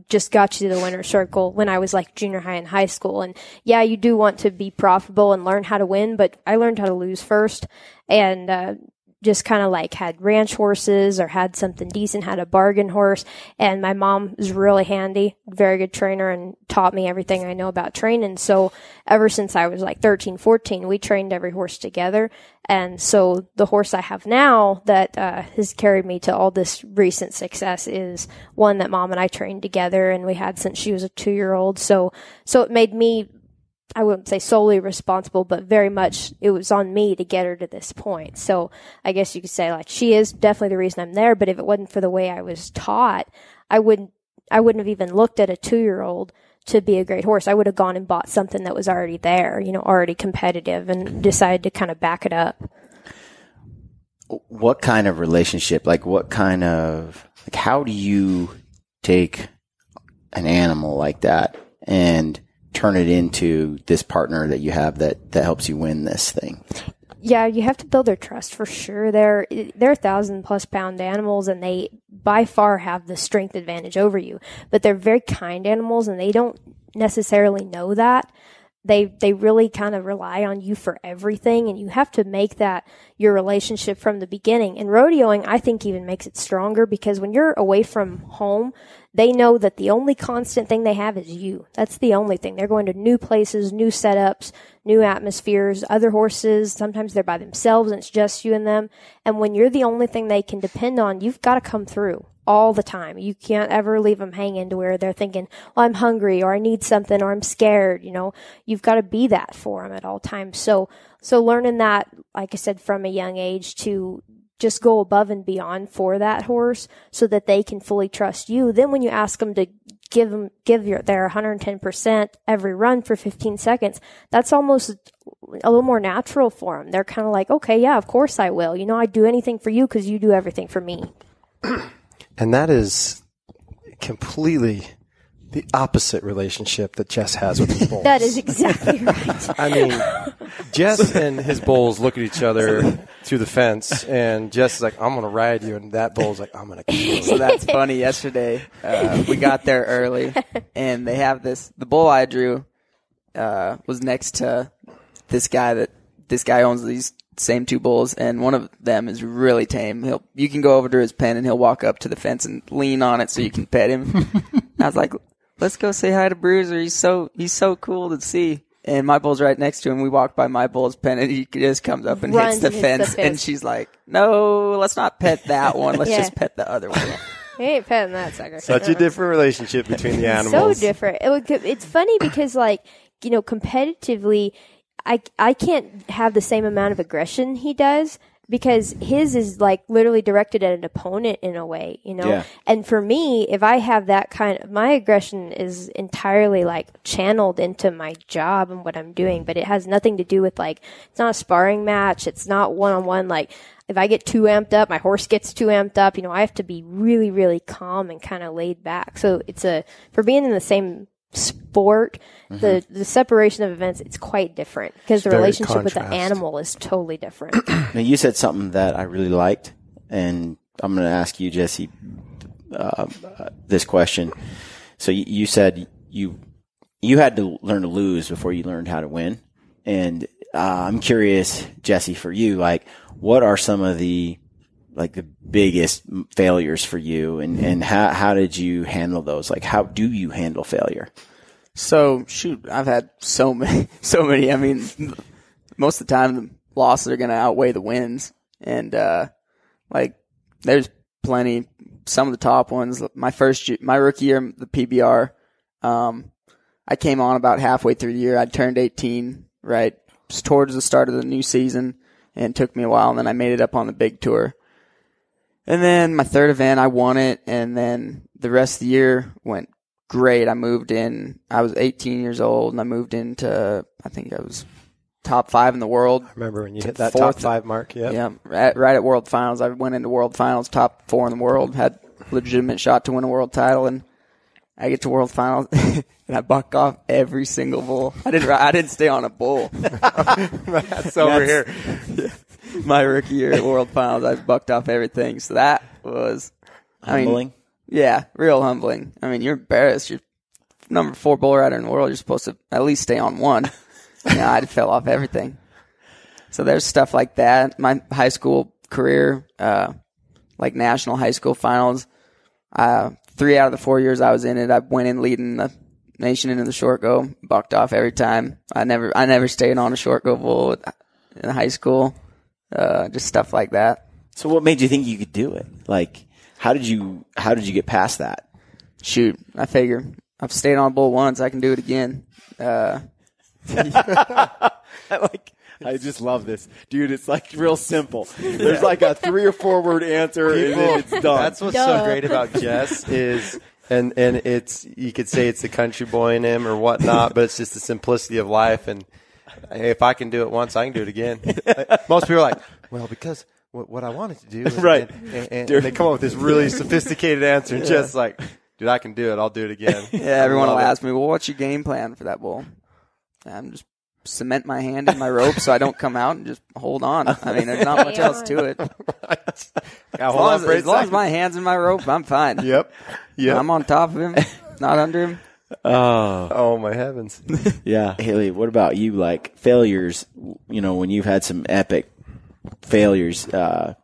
just got you to the winner's circle when I was like junior high and high school. And yeah, you do want to be profitable and learn how to win, but I learned how to lose first. And just kind of like had ranch horses or had something decent, had a bargain horse. And my mom was really handy, very good trainer, and taught me everything I know about training. So ever since I was like 13, 14, we trained every horse together. And so the horse I have now that has carried me to all this recent success is one that Mom and I trained together, and we had since she was a 2-year-old. So it made me, I wouldn't say solely responsible, but very much it was on me to get her to this point. So I guess you could say like she is definitely the reason I'm there, but if it wasn't for the way I was taught, I wouldn't have even looked at a 2-year-old to be a great horse. I would have gone and bought something that was already there, already competitive, and decided to kind of back it up. What kind of relationship, how do you take an animal like that and turn it into this partner that you have that helps you win this thing? Yeah, you have to build their trust for sure. They're 1,000+ pound animals, and they by far have the strength advantage over you. But they're very kind animals, and they don't necessarily know that. They really kind of rely on you for everything, and you have to make that your relationship from the beginning. And rodeoing, I think, even makes it stronger, because when you're away from home, they know that the only constant thing they have is you. That's the only thing. They're going to new places, new setups, new atmospheres, other horses. Sometimes they're by themselves and it's just you and them. And when you're the only thing they can depend on, you've got to come through all the time. You can't ever leave them hanging to where they're thinking, well, I'm hungry, or I need something, or I'm scared. You've got to be that for them at all times. So learning that, like I said, from a young age, to just go above and beyond for that horse so that they can fully trust you. Then when you ask them to give their 110% every run for 15 seconds, that's almost a little more natural for them. They're kind of like, okay, yeah, of course I will. I'd do anything for you because you do everything for me. And that is completely the opposite relationship that Jess has with his bulls. That is exactly right. I mean, Jess and his bulls look at each other through the fence, and Jess is like, I'm going to ride you, and that bull's like, I'm going to kill you. So that's funny. Yesterday, we got there early, and they have the bull I drew was next to this guy owns these same 2 bulls, and one of them is really tame. You can go over to his pen, and he'll walk up to the fence and lean on it so you can pet him. I was like, let's go say hi to Bruiser. He's so cool to see. And my bull's right next to him. We walk by my bull's pen, and he just comes up and hits the fence. And she's like, no, let's not pet that one. Let's just pet the other one. We ain't petting that sucker. Such a different relationship between the animals. So different. It's funny because, competitively, I can't have the same amount of aggression he does, because his is like literally directed at an opponent in a way, you know? Yeah. And for me, if I have that kind of, my aggression is entirely like channeled into my job and what I'm doing, but it has nothing to do with like, it's not a sparring match. It's not one-on-one. Like if I get too amped up, my horse gets too amped up, you know, I have to be really, really calm and kind of laid back. So for being in the same sport, the separation of events, it's quite different because the very relationship with the contrast. animal is totally different. Now, you said something that I really liked, and I'm going to ask you, Jesse, this question. So you said you had to learn to lose before you learned how to win. And I'm curious, Jesse, for you, like, what are some of the biggest failures for you, and how did you handle those? Like, how do you handle failure? So, shoot, I've had so many. I mean, most of the time the losses are going to outweigh the wins. And, there's plenty, some of the top ones. My rookie year, the PBR, I came on about halfway through the year. I turned 18, right, just towards the start of the new season, and it took me a while, and then I made it up on the big tour. And then my third event, I won it, and then the rest of the year went great. I was 18 years old, and I moved into, I think I was top 5 in the world. I remember when you hit that fourth, top 5 mark. Yep. Yeah. Right at World Finals. I went into World Finals, top 4 in the world, had a legitimate shot to win a world title, and I get to World Finals, and I buck off every single bull. I didn't stay on a bull. That's over here. Yeah. My rookie year at World Finals, I bucked off everything. So that was Humbling? Yeah, real humbling. I mean, you're embarrassed. You're number 4 bull rider in the world. You're supposed to at least stay on one. Yeah, I fell off everything. So there's stuff like that. My high school career, like national high school finals, 3 out of the 4 years I was in it, I went in leading the nation into the short go, bucked off every time. I never stayed on a short go bull in high school. Just stuff like that. So what made you think you could do it? Like, how did you get past that? Shoot, I figure I've stayed on a bull once, I can do it again. I just love this. Dude, it's like real simple. There's like a 3 or 4 word answer and then it's done. That's what's so great about Jess is, and it's, you could say it's the country boy in him or whatnot, but it's just the simplicity of life. And hey, if I can do it once, I can do it again. Most people are like, well, because what I wanted to do. Right. And they come up with this really sophisticated answer. And Jess is like, dude, I can do it. I'll do it again. Yeah, everyone will ask me, well, what's your game plan for that bull? I'm just cement my hand in my rope so I don't come out and just hold on. I mean, there's not much else to it. As long as my hand's in my rope, I'm fine. Yep. I'm on top of him, not under him. Oh my heavens. Yeah. Hailey, what about you? Like failures, you know, when you've had some epic failures, I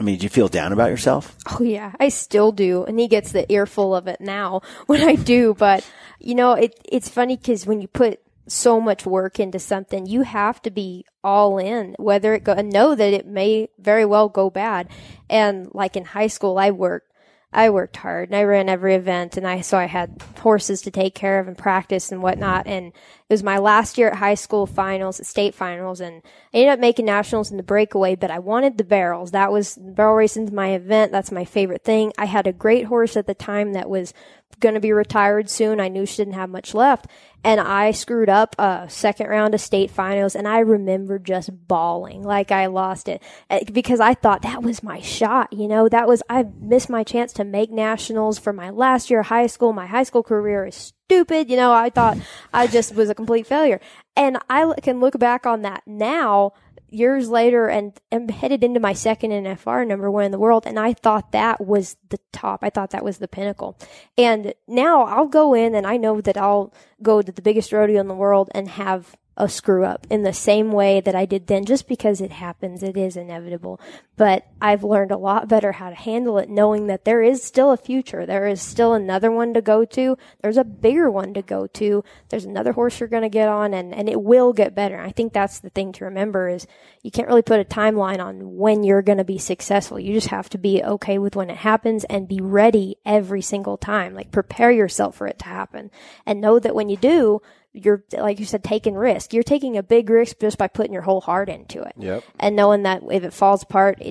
mean, did you feel down about yourself? Oh yeah, I still do. And he gets the earful of it now when I do. But you know, it's funny because when you put so much work into something, you have to be all in, whether it go, and know that it may very well go bad. And like in high school, I worked hard and I ran every event, and I had horses to take care of and practice and whatnot. And it was my last year at high school finals, at state finals, and I ended up making nationals in the breakaway, but I wanted the barrels. That was barrel racing's my event. That's my favorite thing. I had a great horse at the time that was going to be retired soon. I knew she didn't have much left, and I screwed up a second round of state finals, and I remember just bawling like I lost it because I thought that was my shot. You know, I missed my chance to make nationals for my last year of high school. My high school career is stupid. You know, I thought I just was a complete failure. And I can look back on that now, years later, and I'm headed into my second NFR, number 1 in the world. And I thought that was the top. I thought that was the pinnacle. And now I'll go in and I know that I'll go to the biggest rodeo in the world and have a screw up in the same way that I did then, just because it happens. It is inevitable. But I've learned a lot better how to handle it, knowing that there is still a future. There is still another one to go to. There's a bigger one to go to. There's another horse you're going to get on, and it will get better. I think that's the thing to remember is you can't really put a timeline on when you're going to be successful. You just have to be okay with when it happens and be ready every single time. Like, prepare yourself for it to happen and know that when you do, you're, like you said, taking risk. You're taking a big risk just by putting your whole heart into it. Yep. And knowing that if it falls apart,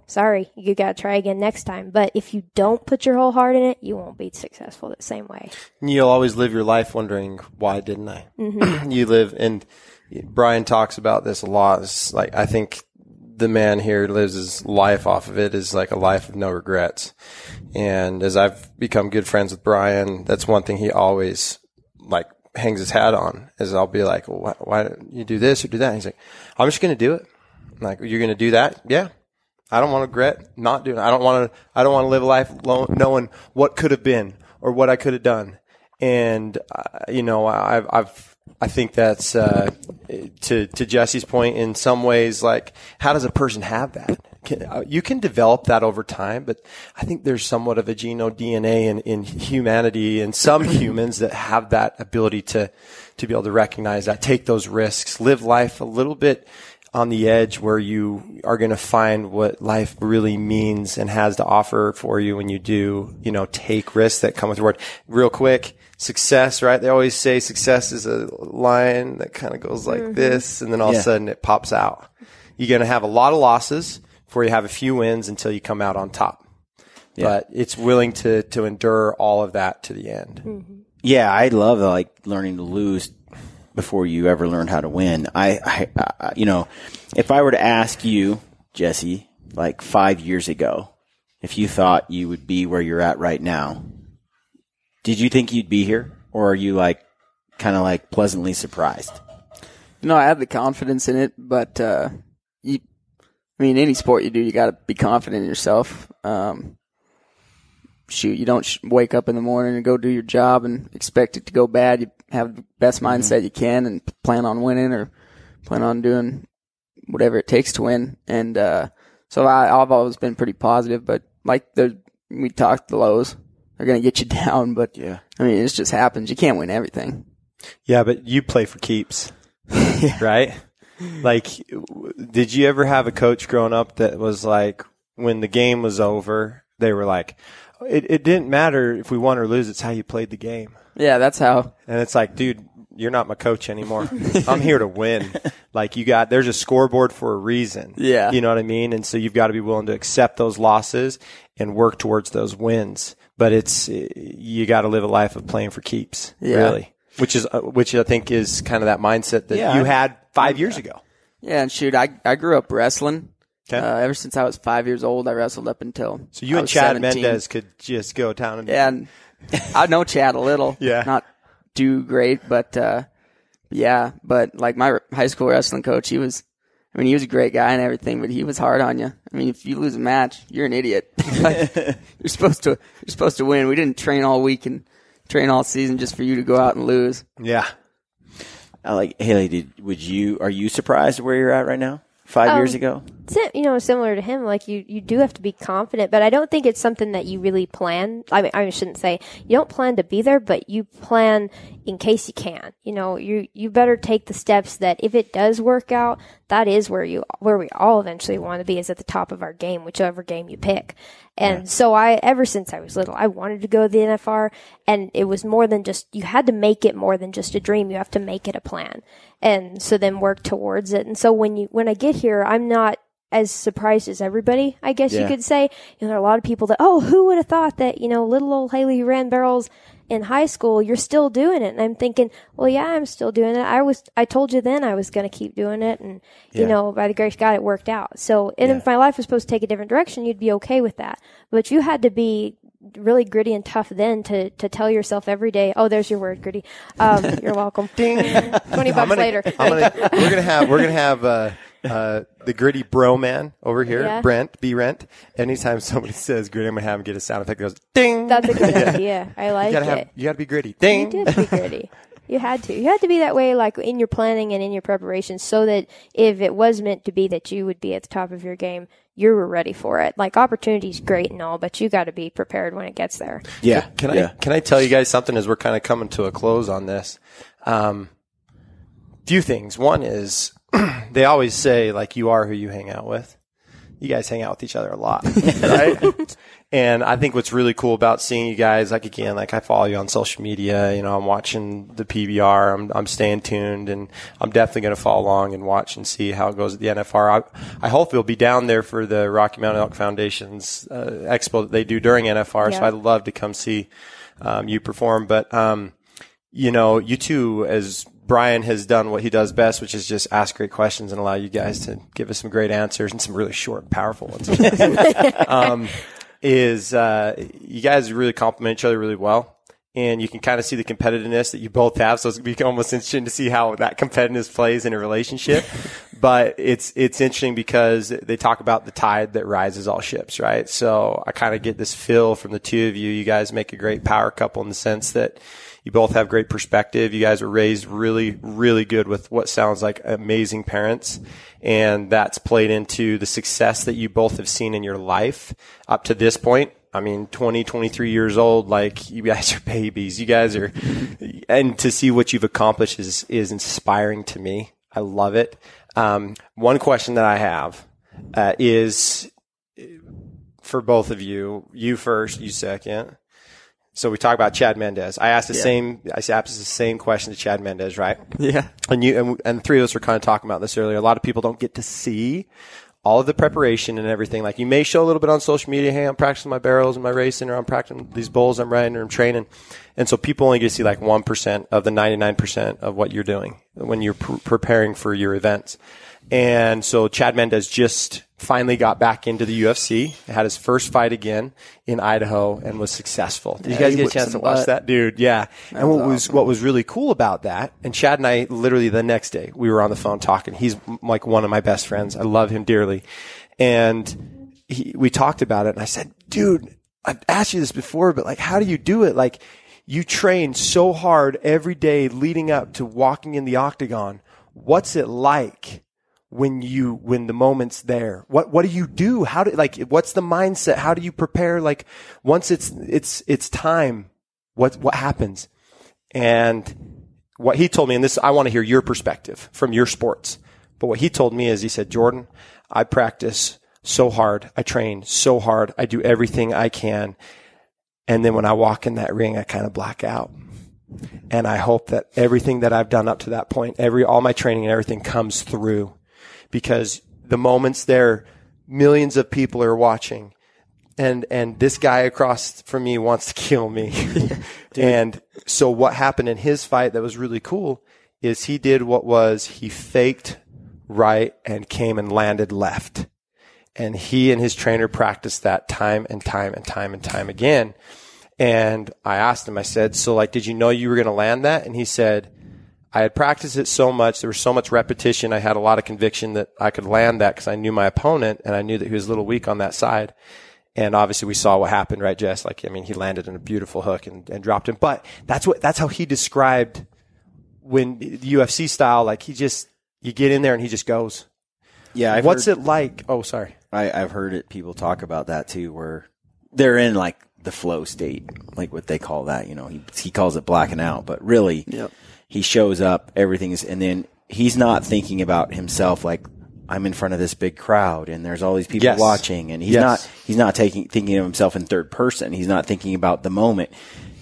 sorry, you got to try again next time. But if you don't put your whole heart in it, you won't be successful the same way. You'll always live your life wondering, why didn't I? Mm-hmm. You live, and Brian talks about this a lot. It's like, I think the man here lives his life off of it, is like a life of no regrets. And as I've become good friends with Brian, that's one thing he always like hangs his hat on, is I'll be like, well, why don't you do this or do that? And he's like, I'm just going to do it. I'm like, you're going to do that? Yeah. I don't want to regret not doing it. I don't want to live a life knowing what could have been or what I could have done. And, I think that's, to Jesse's point, in some ways, like, how does a person have that? You can develop that over time, but I think there's somewhat of a DNA in humanity, and some humans that have that ability to be able to recognize that, take those risks, live life a little bit on the edge, where you are going to find what life really means and has to offer for you when you do, take risks that come with reward. Real quick, success, right? They always say success is a line that kind of goes like this, and then all of a sudden it pops out. You're going to have a lot of losses before you have a few wins until you come out on top. Yeah. But it's willing to endure all of that to the end. Mm-hmm. Yeah, I love learning to lose before you ever learn how to win. I if I were to ask you, Jesse, like 5 years ago, if you thought you would be where you're at right now, did you think you'd be here, or are you kind of pleasantly surprised? No, I have the confidence in it, but any sport you do, you got to be confident in yourself. You don't wake up in the morning and go do your job and expect it to go bad. You have the best mindset you can and plan on winning, or plan on doing whatever it takes to win. And so I've always been pretty positive, but we talked, the lows are going to get you down, but yeah, it just happens. You can't win everything. Yeah, but you play for keeps, right? Did you ever have a coach growing up that was like, when the game was over, they were like, it didn't matter if we won or lose, it's how you played the game. Yeah, that's how. And it's like, dude, you're not my coach anymore. I'm here to win. There's a scoreboard for a reason. Yeah. You know what I mean? And so you've got to be willing to accept those losses and work towards those wins. But you got to live a life of playing for keeps, really. Which I think is kind of that mindset that you had 5 years ago. Yeah, and shoot, I grew up wrestling. Okay. Ever since I was 5 years old, I wrestled up until So you I and was Chad 17. Mendes could just go down and... Yeah, and I know Chad a little. Yeah. Not too great, but my high school wrestling coach, he was a great guy and everything, but he was hard on you. If you lose a match, you're an idiot. You're supposed to win. We didn't train all week and train all season just for you to go out and lose. Yeah. Hailey, are you surprised where you're at right now? 5 years ago? Similar to him, you do have to be confident, but I don't think it's something that you really plan. I shouldn't say you don't plan to be there, but you plan in case you can. You better take the steps that if it does work out, that is where we all eventually want to be, is at the top of our game, whichever game you pick. And so ever since I was little, I wanted to go to the NFR, and it was more than just, you had to make it more than just a dream. You have to make it a plan. And so then work towards it. And so when I get here, I'm not as surprised as everybody, I guess you could say. There are a lot of people that, who would have thought that, little old Hailey who ran barrels in high school, you're still doing it. And I'm thinking, well, yeah, I'm still doing it. I told you then I was going to keep doing it. And, by the grace of God, it worked out. So if my life was supposed to take a different direction, you'd be okay with that. But you had to be really gritty and tough then to tell yourself every day, there's your word, gritty. You're welcome. Ding. $20 later. We're gonna have the gritty bro man over here, Brent, B-Rent. Anytime somebody says gritty, I'm gonna have him get a sound effect that goes ding. That's a good idea. I like it. You gotta be gritty. Ding. You did be gritty. You had to. You had to be that way, in your planning and in your preparation, so that if it was meant to be that you would be at the top of your game, you were ready for it. Opportunity's great and all, but you got to be prepared when it gets there. Yeah. Can I tell you guys something as we're kind of coming to a close on this? Few things. One is they always say you are who you hang out with. you guys hang out with each other a lot, right? And I think what's really cool about seeing you guys, like, again, like, I follow you on social media, you know, I'm watching the PBR, I'm staying tuned, and I'm definitely going to follow along and watch and see how it goes at the NFR. I hope you'll be down there for the Rocky Mountain Elk Foundation's expo that they do during NFR, so I'd love to come see you perform. But, you know, you two, as Brian has done what he does best, which is just ask great questions and allow you guys to give us some great answers and some really short, powerful ones. You guys really complement each other really well. And you can kind of see the competitiveness that you both have. So it's going to be almost interesting to see how that competitiveness plays in a relationship. But it's interesting because they talk about the tide that rises all ships, right? So I kind of get this feel from the two of you. You guys make a great power couple in the sense that you both have great perspective. You guys were raised really, really good with what sounds like amazing parents. And that's played into the success that you both have seen in your life up to this point. I mean, 23 years old, like, you guys are babies. You guys are, and to see what you've accomplished is inspiring to me. I love it. One question that I have, is for both of you. You first, you second. So we talk about Chad Mendes. I asked the same question to Chad Mendes, right? Yeah. And the three of us were kind of talking about this earlier. A lot of people don't get to see all of the preparation and everything. Like, you may show a little bit on social media, hey, I'm practicing my barrels and my racing, or I'm practicing these bulls I'm riding, or I'm training. And so people only get to see like 1% of the 99% of what you're doing when you're preparing for your events. And so Chad Mendes just finally got back into the UFC, had his first fight again in Idaho, and was successful. Did you guys get a chance to watch that? Dude, yeah. And what was really cool about that, and Chad and I, literally the next day, we were on the phone talking. He's like one of my best friends. I love him dearly. And we talked about it, and I said, dude, I've asked you this before, but like, how do you do it? Like, you train so hard every day leading up to walking in the octagon. What's it like when the moment's there? What do you do? What's the mindset? How do you prepare? Like, once it's time, what happens? And what he told me, and this, I want to hear your perspective from your sports, but what he told me is, he said, Jordan, I practice so hard. I train so hard. I do everything I can. And then when I walk in that ring, I kind of black out. And I hope that everything that I've done up to that point, all my training and everything comes through. Because the moments there, millions of people are watching, and this guy across from me wants to kill me. And so what happened in his fight that was really cool is he faked right and came and landed left. And he and his trainer practiced that time and time and time and time again. And I asked him, I said, so like, did you know you were going to land that? And he said, I had practiced it so much. There was so much repetition. I had a lot of conviction that I could land that because I knew my opponent and I knew that he was a little weak on that side. And obviously we saw what happened, right, Jess? Like, I mean, he landed in a beautiful hook and dropped him. But that's how he described when the UFC style, like, you get in there and he just goes. Yeah. What's it like? Oh, sorry. I've heard people talk about that too, where they're in like the flow state, like what they call that, you know, he calls it blacking out, but really, he shows up, everything is, and then he's not thinking about himself like, I'm in front of this big crowd and there's all these people watching, and he's not thinking of himself in third person. He's not thinking about the moment.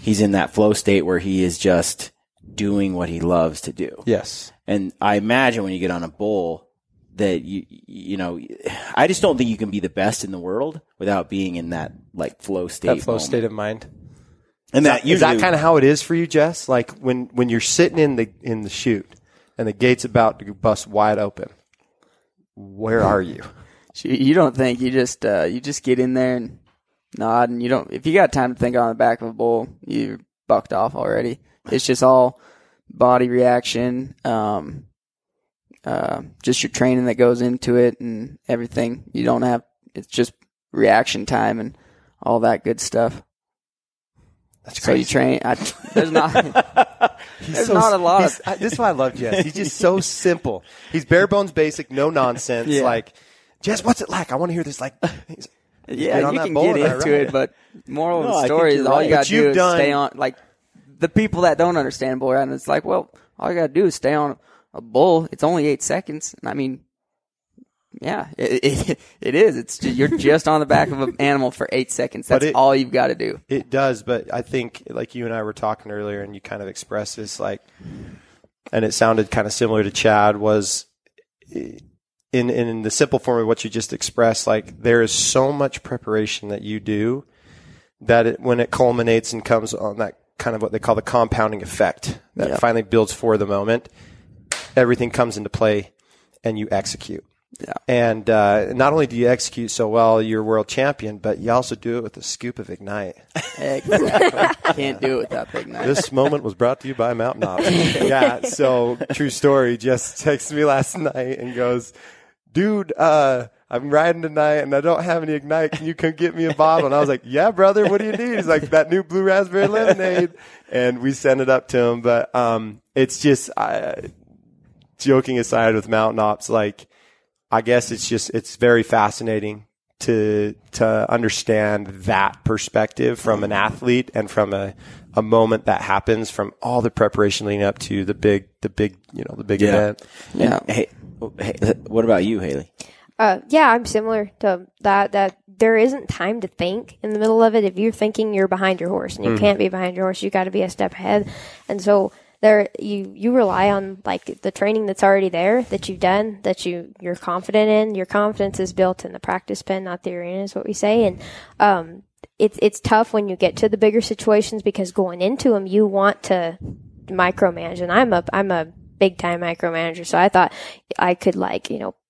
He's in that flow state where he is just doing what he loves to do. Yes. And I imagine when you get on a bull that you know, I just don't think you can be the best in the world without being in that like flow state. That flow state of mind. And is that kind of how it is for you, Jess? Like when you're sitting in the chute and the gate's about to bust wide open, where are you? You don't think, you just get in there and nod, and if you got time to think on the back of a bull, you're bucked off already. It's just all body reaction, just your training that goes into it and everything. It's just reaction time and all that good stuff. That's crazy. So you train. There's not a lot of. This is why I love Jess. He's just so simple. He's bare bones basic, no nonsense. Yeah. Like, Jess, what's it like? I want to hear this. Like, yeah, you can get into it, but moral of the story is all you got to do is stay on. Like, the people that don't understand bull riding, it's like, well, all you got to do is stay on a bull. It's only 8 seconds. And I mean, Yeah, it is. It's just, you're just on the back of an animal for 8 seconds. That's all you've got to do. It does, but I think like you and I were talking earlier, and you kind of expressed this like, and it sounded kind of similar to Chad, was in the simple form of what you just expressed. Like there is so much preparation that you do that when it culminates and comes on that kind of what they call the compounding effect that finally builds for the moment, everything comes into play and you execute. Yeah. And not only do you execute so well, you're world champion, but you also do it with a scoop of Ignite. Exactly. Can't do it without the Ignite. This moment was brought to you by Mountain Ops. Yeah, so true story. Jess texted me last night and goes, dude, I'm riding tonight and I don't have any Ignite. Can you come get me a bottle? And I was like, yeah, brother, what do you need? He's like, that new blue raspberry lemonade. And we sent it up to him. But it's just, joking aside with Mountain Ops, like, I guess it's very fascinating to understand that perspective from an athlete and from a moment that happens from all the preparation leading up to the big event. Yeah. Hey, what about you, Hailey? Yeah, I'm similar to that there isn't time to think in the middle of it. If you're thinking, you're behind your horse, and you can't be behind your horse. You got to be a step ahead. And so there, you rely on like the training that's already there, that you've done, that you're confident in. Your confidence is built in the practice pen, not the arena, is what we say. And it's tough when you get to the bigger situations, because going into them, you want to micromanage. And I'm a big time micromanager, so I thought I could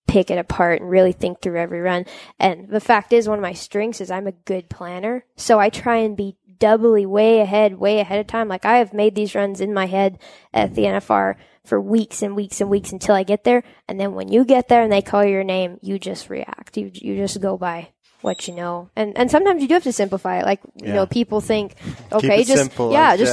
pick it apart and really think through every run. And the fact is, one of my strengths is I'm a good planner. So I try and be doubly way ahead of time. Like I have made these runs in my head at the NFR for weeks and weeks and weeks until I get there. And then when you get there and they call your name, you just react. You just go by what you know. And sometimes you do have to simplify it. Like, people think, okay, just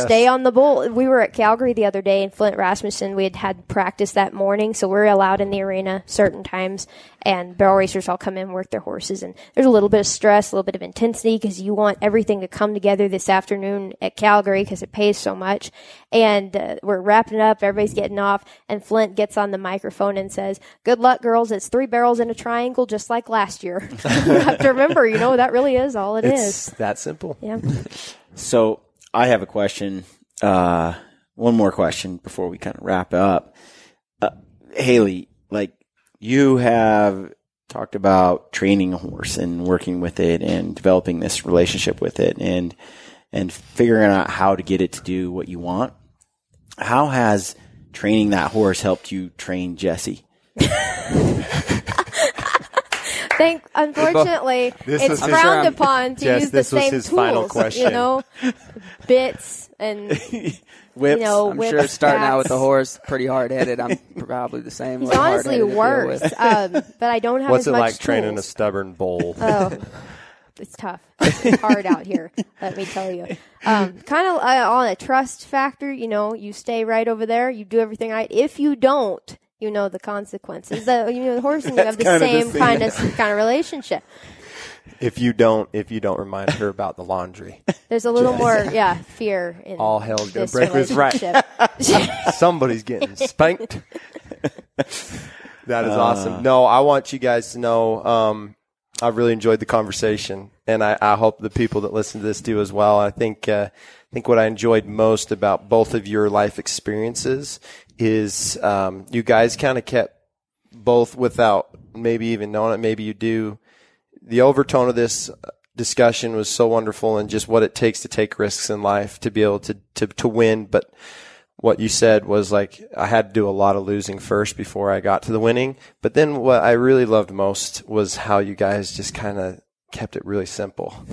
stay on the bull. We were at Calgary the other day, and Flint Rasmussen, we had practice that morning. So we're allowed in the arena certain times, and barrel racers all come in and work their horses. And there's a little bit of stress, a little bit of intensity, because you want everything to come together this afternoon at Calgary because it pays so much. And we're wrapping it up. Everybody's getting off. And Flint gets on the microphone and says, good luck, girls. It's 3 barrels in a triangle, just like last year. You have to remember, that really is all it's is. It's that simple. Yeah. So I have a question. One more question before we kind of wrap up. Hailey, like you have talked about training a horse and working with it and developing this relationship with it and figuring out how to get it to do what you want. How has training that horse helped you train Jessie? Unfortunately, it's frowned upon to use the same tools. Final question. Bits and whips. I'm sure starting out with the horse, pretty hard-headed. I'm probably the same. He's honestly worse, but I don't have As much like tools. training a stubborn bull? Oh, it's tough. It's hard out here, let me tell you. Kind of on a trust factor, you stay right over there. You do everything right. If you don't, the consequences. The horse and you have the same kind of relationship. If you don't remind her about the laundry, there's a little more, fear in all hell's gonna this break loose. Right. Somebody's getting spanked. That is awesome. No, I want you guys to know, I've really enjoyed the conversation, and I hope the people that listen to this do as well. I think what I enjoyed most about both of your life experiences is you guys kind of kept both, without maybe even knowing it, maybe you do. The overtone of this discussion was so wonderful, and just what it takes to take risks in life to be able to win. But what you said was like, I had to do a lot of losing first before I got to the winning. But then what I really loved most was how you guys just kind of kept it really simple.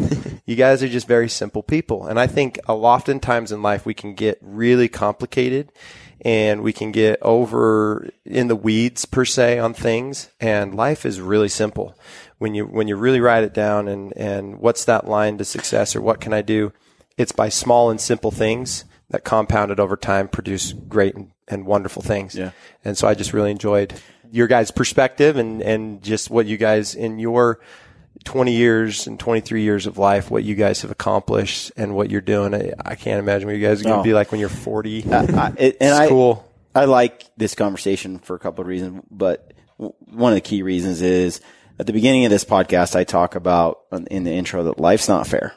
You guys are just very simple people. And I think oftentimes in life we can get really complicated and we can get over in the weeds per se on things. And life is really simple. When you really write it down and what's that line to success, or what can I do? It's by small and simple things that compounded over time produce great and wonderful things. Yeah. And so I just really enjoyed your guys' perspective and just what you guys in your 20 years and 23 years of life, what you guys have accomplished and what you're doing. I can't imagine what you guys are going to be like when you're 40. It's cool. I like this conversation for a couple of reasons, but one of the key reasons is at the beginning of this podcast, I talk about in the intro that life's not fair.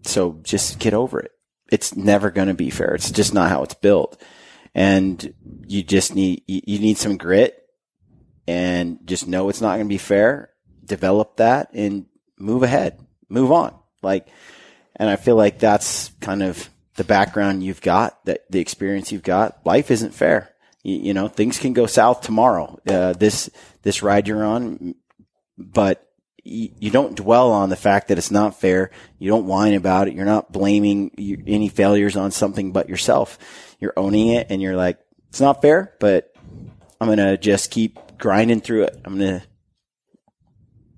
So just get over it. It's never going to be fair. It's just not how it's built. And you just need some grit and just know it's not going to be fair. Develop that and move ahead, move on. And I feel like that's kind of the background you've got, that the experience you've got. Life isn't fair. You know, things can go south tomorrow. This ride you're on, but you don't dwell on the fact that it's not fair. You don't whine about it. You're not blaming any failures on something but yourself. You're owning it, and you're like, it's not fair, but I'm going to just keep grinding through it.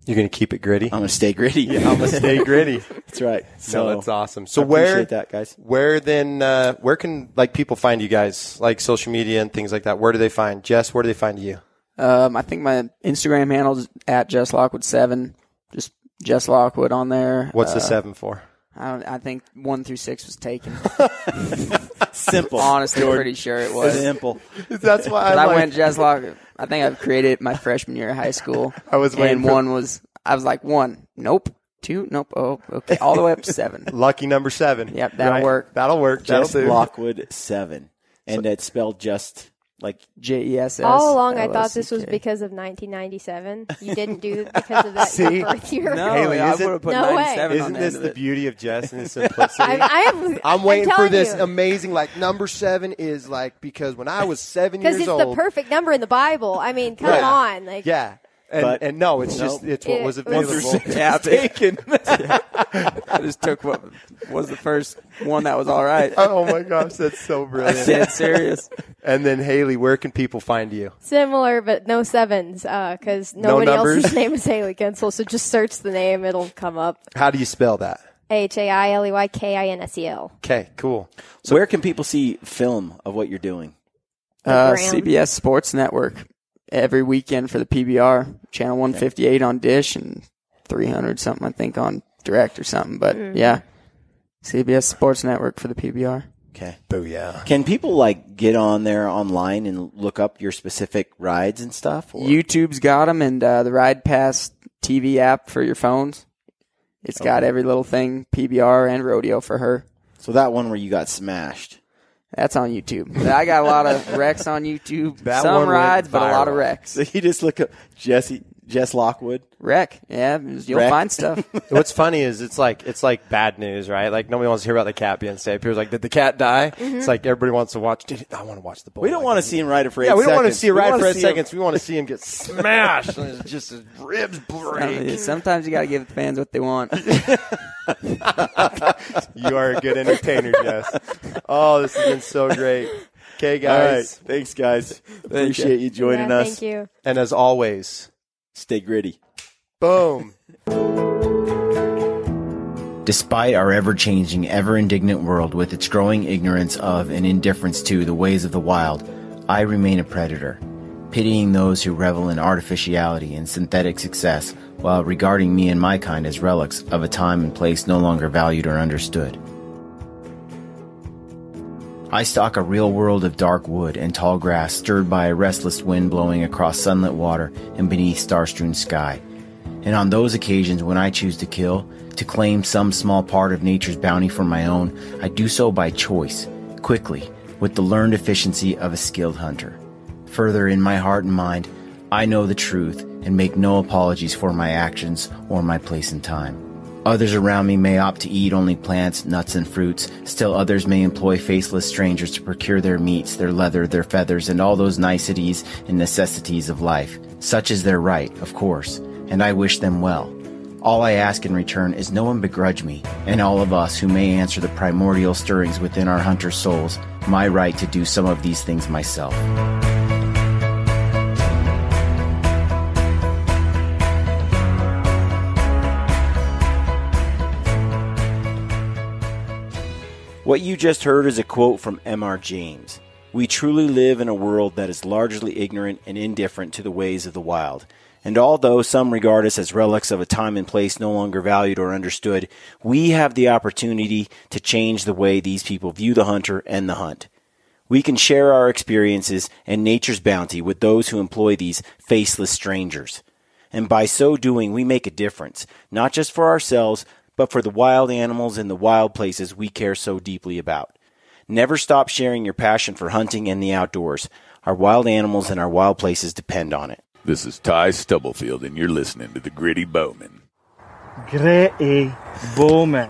You're going to keep it gritty? I'm going to stay gritty. Yeah, I'm going to stay gritty. That's right. So no, that's awesome. So I appreciate that, guys. Where can people find you guys, like social media and things like that? Where do they find Jess? Where do they find you? I think my Instagram handle is at Jess Lockwood 7. Just Jess Lockwood on there. What's the 7 for? I think 1 through 6 was taken. Simple. Honestly, pretty sure it was. Simple. That's why I went Jess Lockwood. I think I created it my freshman year of high school. I was waiting. And I was like 1. Nope. 2. Nope. Oh, okay. All the way up to 7. Lucky number 7. Yep, that'll work. That'll work. Jess That'll do. Lockwood 7. And it's spelled just like JESS. All along, I thought this was because of 1997. You didn't do it because of that See? your birth year. No, Haley, I isn't- would have put No way. 97 on Isn't the this end the of it. beauty of Jess and his simplicity? I'm waiting for telling this you. amazing, number 7 is because when I was 7 Because years it's old. the perfect number in the Bible. I mean, come Yeah. on. Yeah. And no, it's just, it's what was It available. was- Yeah, taken. I just took what was the first one that was all right. Oh my gosh, that's so brilliant. Dead serious. And then Haley, where can people find you? Similar, but no 7s, because No nobody numbers? else's name is Hailey Kinsel, so just search the name. It'll come up. How do you spell that? HAILEYKINSEL. Okay, cool. where can people see film of what you're doing? CBS Sports Network every weekend for the PBR. Channel 158 on Dish and 300 something, I think, on Direct or something. But yeah, CBS Sports Network for the PBR. Okay. Booyah. Can people get on there online and look up your specific rides and stuff? Or? YouTube's got them, and the Ride Pass TV app for your phones. It's got every little thing, PBR and rodeo for her. So that one where you got smashed. That's on YouTube. I got a lot of wrecks on YouTube. That Some one went rides, but a lot of viral. wrecks. So you just look up Jess Lockwood. Wreck. Yeah, you'll Wreck. find stuff. What's funny is it's like bad news, right? Nobody wants to hear about the cat being saved. People's like, did the cat die? It's like everybody wants to watch. Dude, I want to watch the bull. We don't want to see him ride it for 8 Yeah, seconds. we don't want to see it We right wanna for 8 see him- seconds. We want to see him get smashed. And it's just his ribs break. Sometimes you got to give the fans what they want. You are a good entertainer, Jess. Oh, this has been so great. Okay, All right. guys. Thanks, guys. Appreciate you joining Yeah, us. Thank you. And as always, Stay gritty. boom. Despite our ever-changing, ever-indignant world with its growing ignorance of and indifference to the ways of the wild, I remain a predator, pitying those who revel in artificiality and synthetic success while regarding me and my kind as relics of a time and place no longer valued or understood. I stalk a real world of dark wood and tall grass stirred by a restless wind blowing across sunlit water and beneath star-strewn sky. And on those occasions when I choose to kill, to claim some small part of nature's bounty for my own, I do so by choice, quickly, with the learned efficiency of a skilled hunter. Further, in my heart and mind, I know the truth and make no apologies for my actions or my place in time. Others around me may opt to eat only plants, nuts, and fruits. Still others may employ faceless strangers to procure their meats, their leather, their feathers, and all those niceties and necessities of life. Such is their right, of course, and I wish them well. All I ask in return is no one begrudge me, and all of us who may answer the primordial stirrings within our hunter souls, my right to do some of these things myself. What you just heard is a quote from M.R. James. We truly live in a world that is largely ignorant and indifferent to the ways of the wild. And although some regard us as relics of a time and place no longer valued or understood, we have the opportunity to change the way these people view the hunter and the hunt. We can share our experiences and nature's bounty with those who employ these faceless strangers. And by so doing, we make a difference, not just for ourselves, but for the wild animals in the wild places we care so deeply about. Never stop sharing your passion for hunting and the outdoors. Our wild animals and our wild places depend on it. This is Ty Stubblefield, and you're listening to The Gritty Bowman. Gritty Bowman.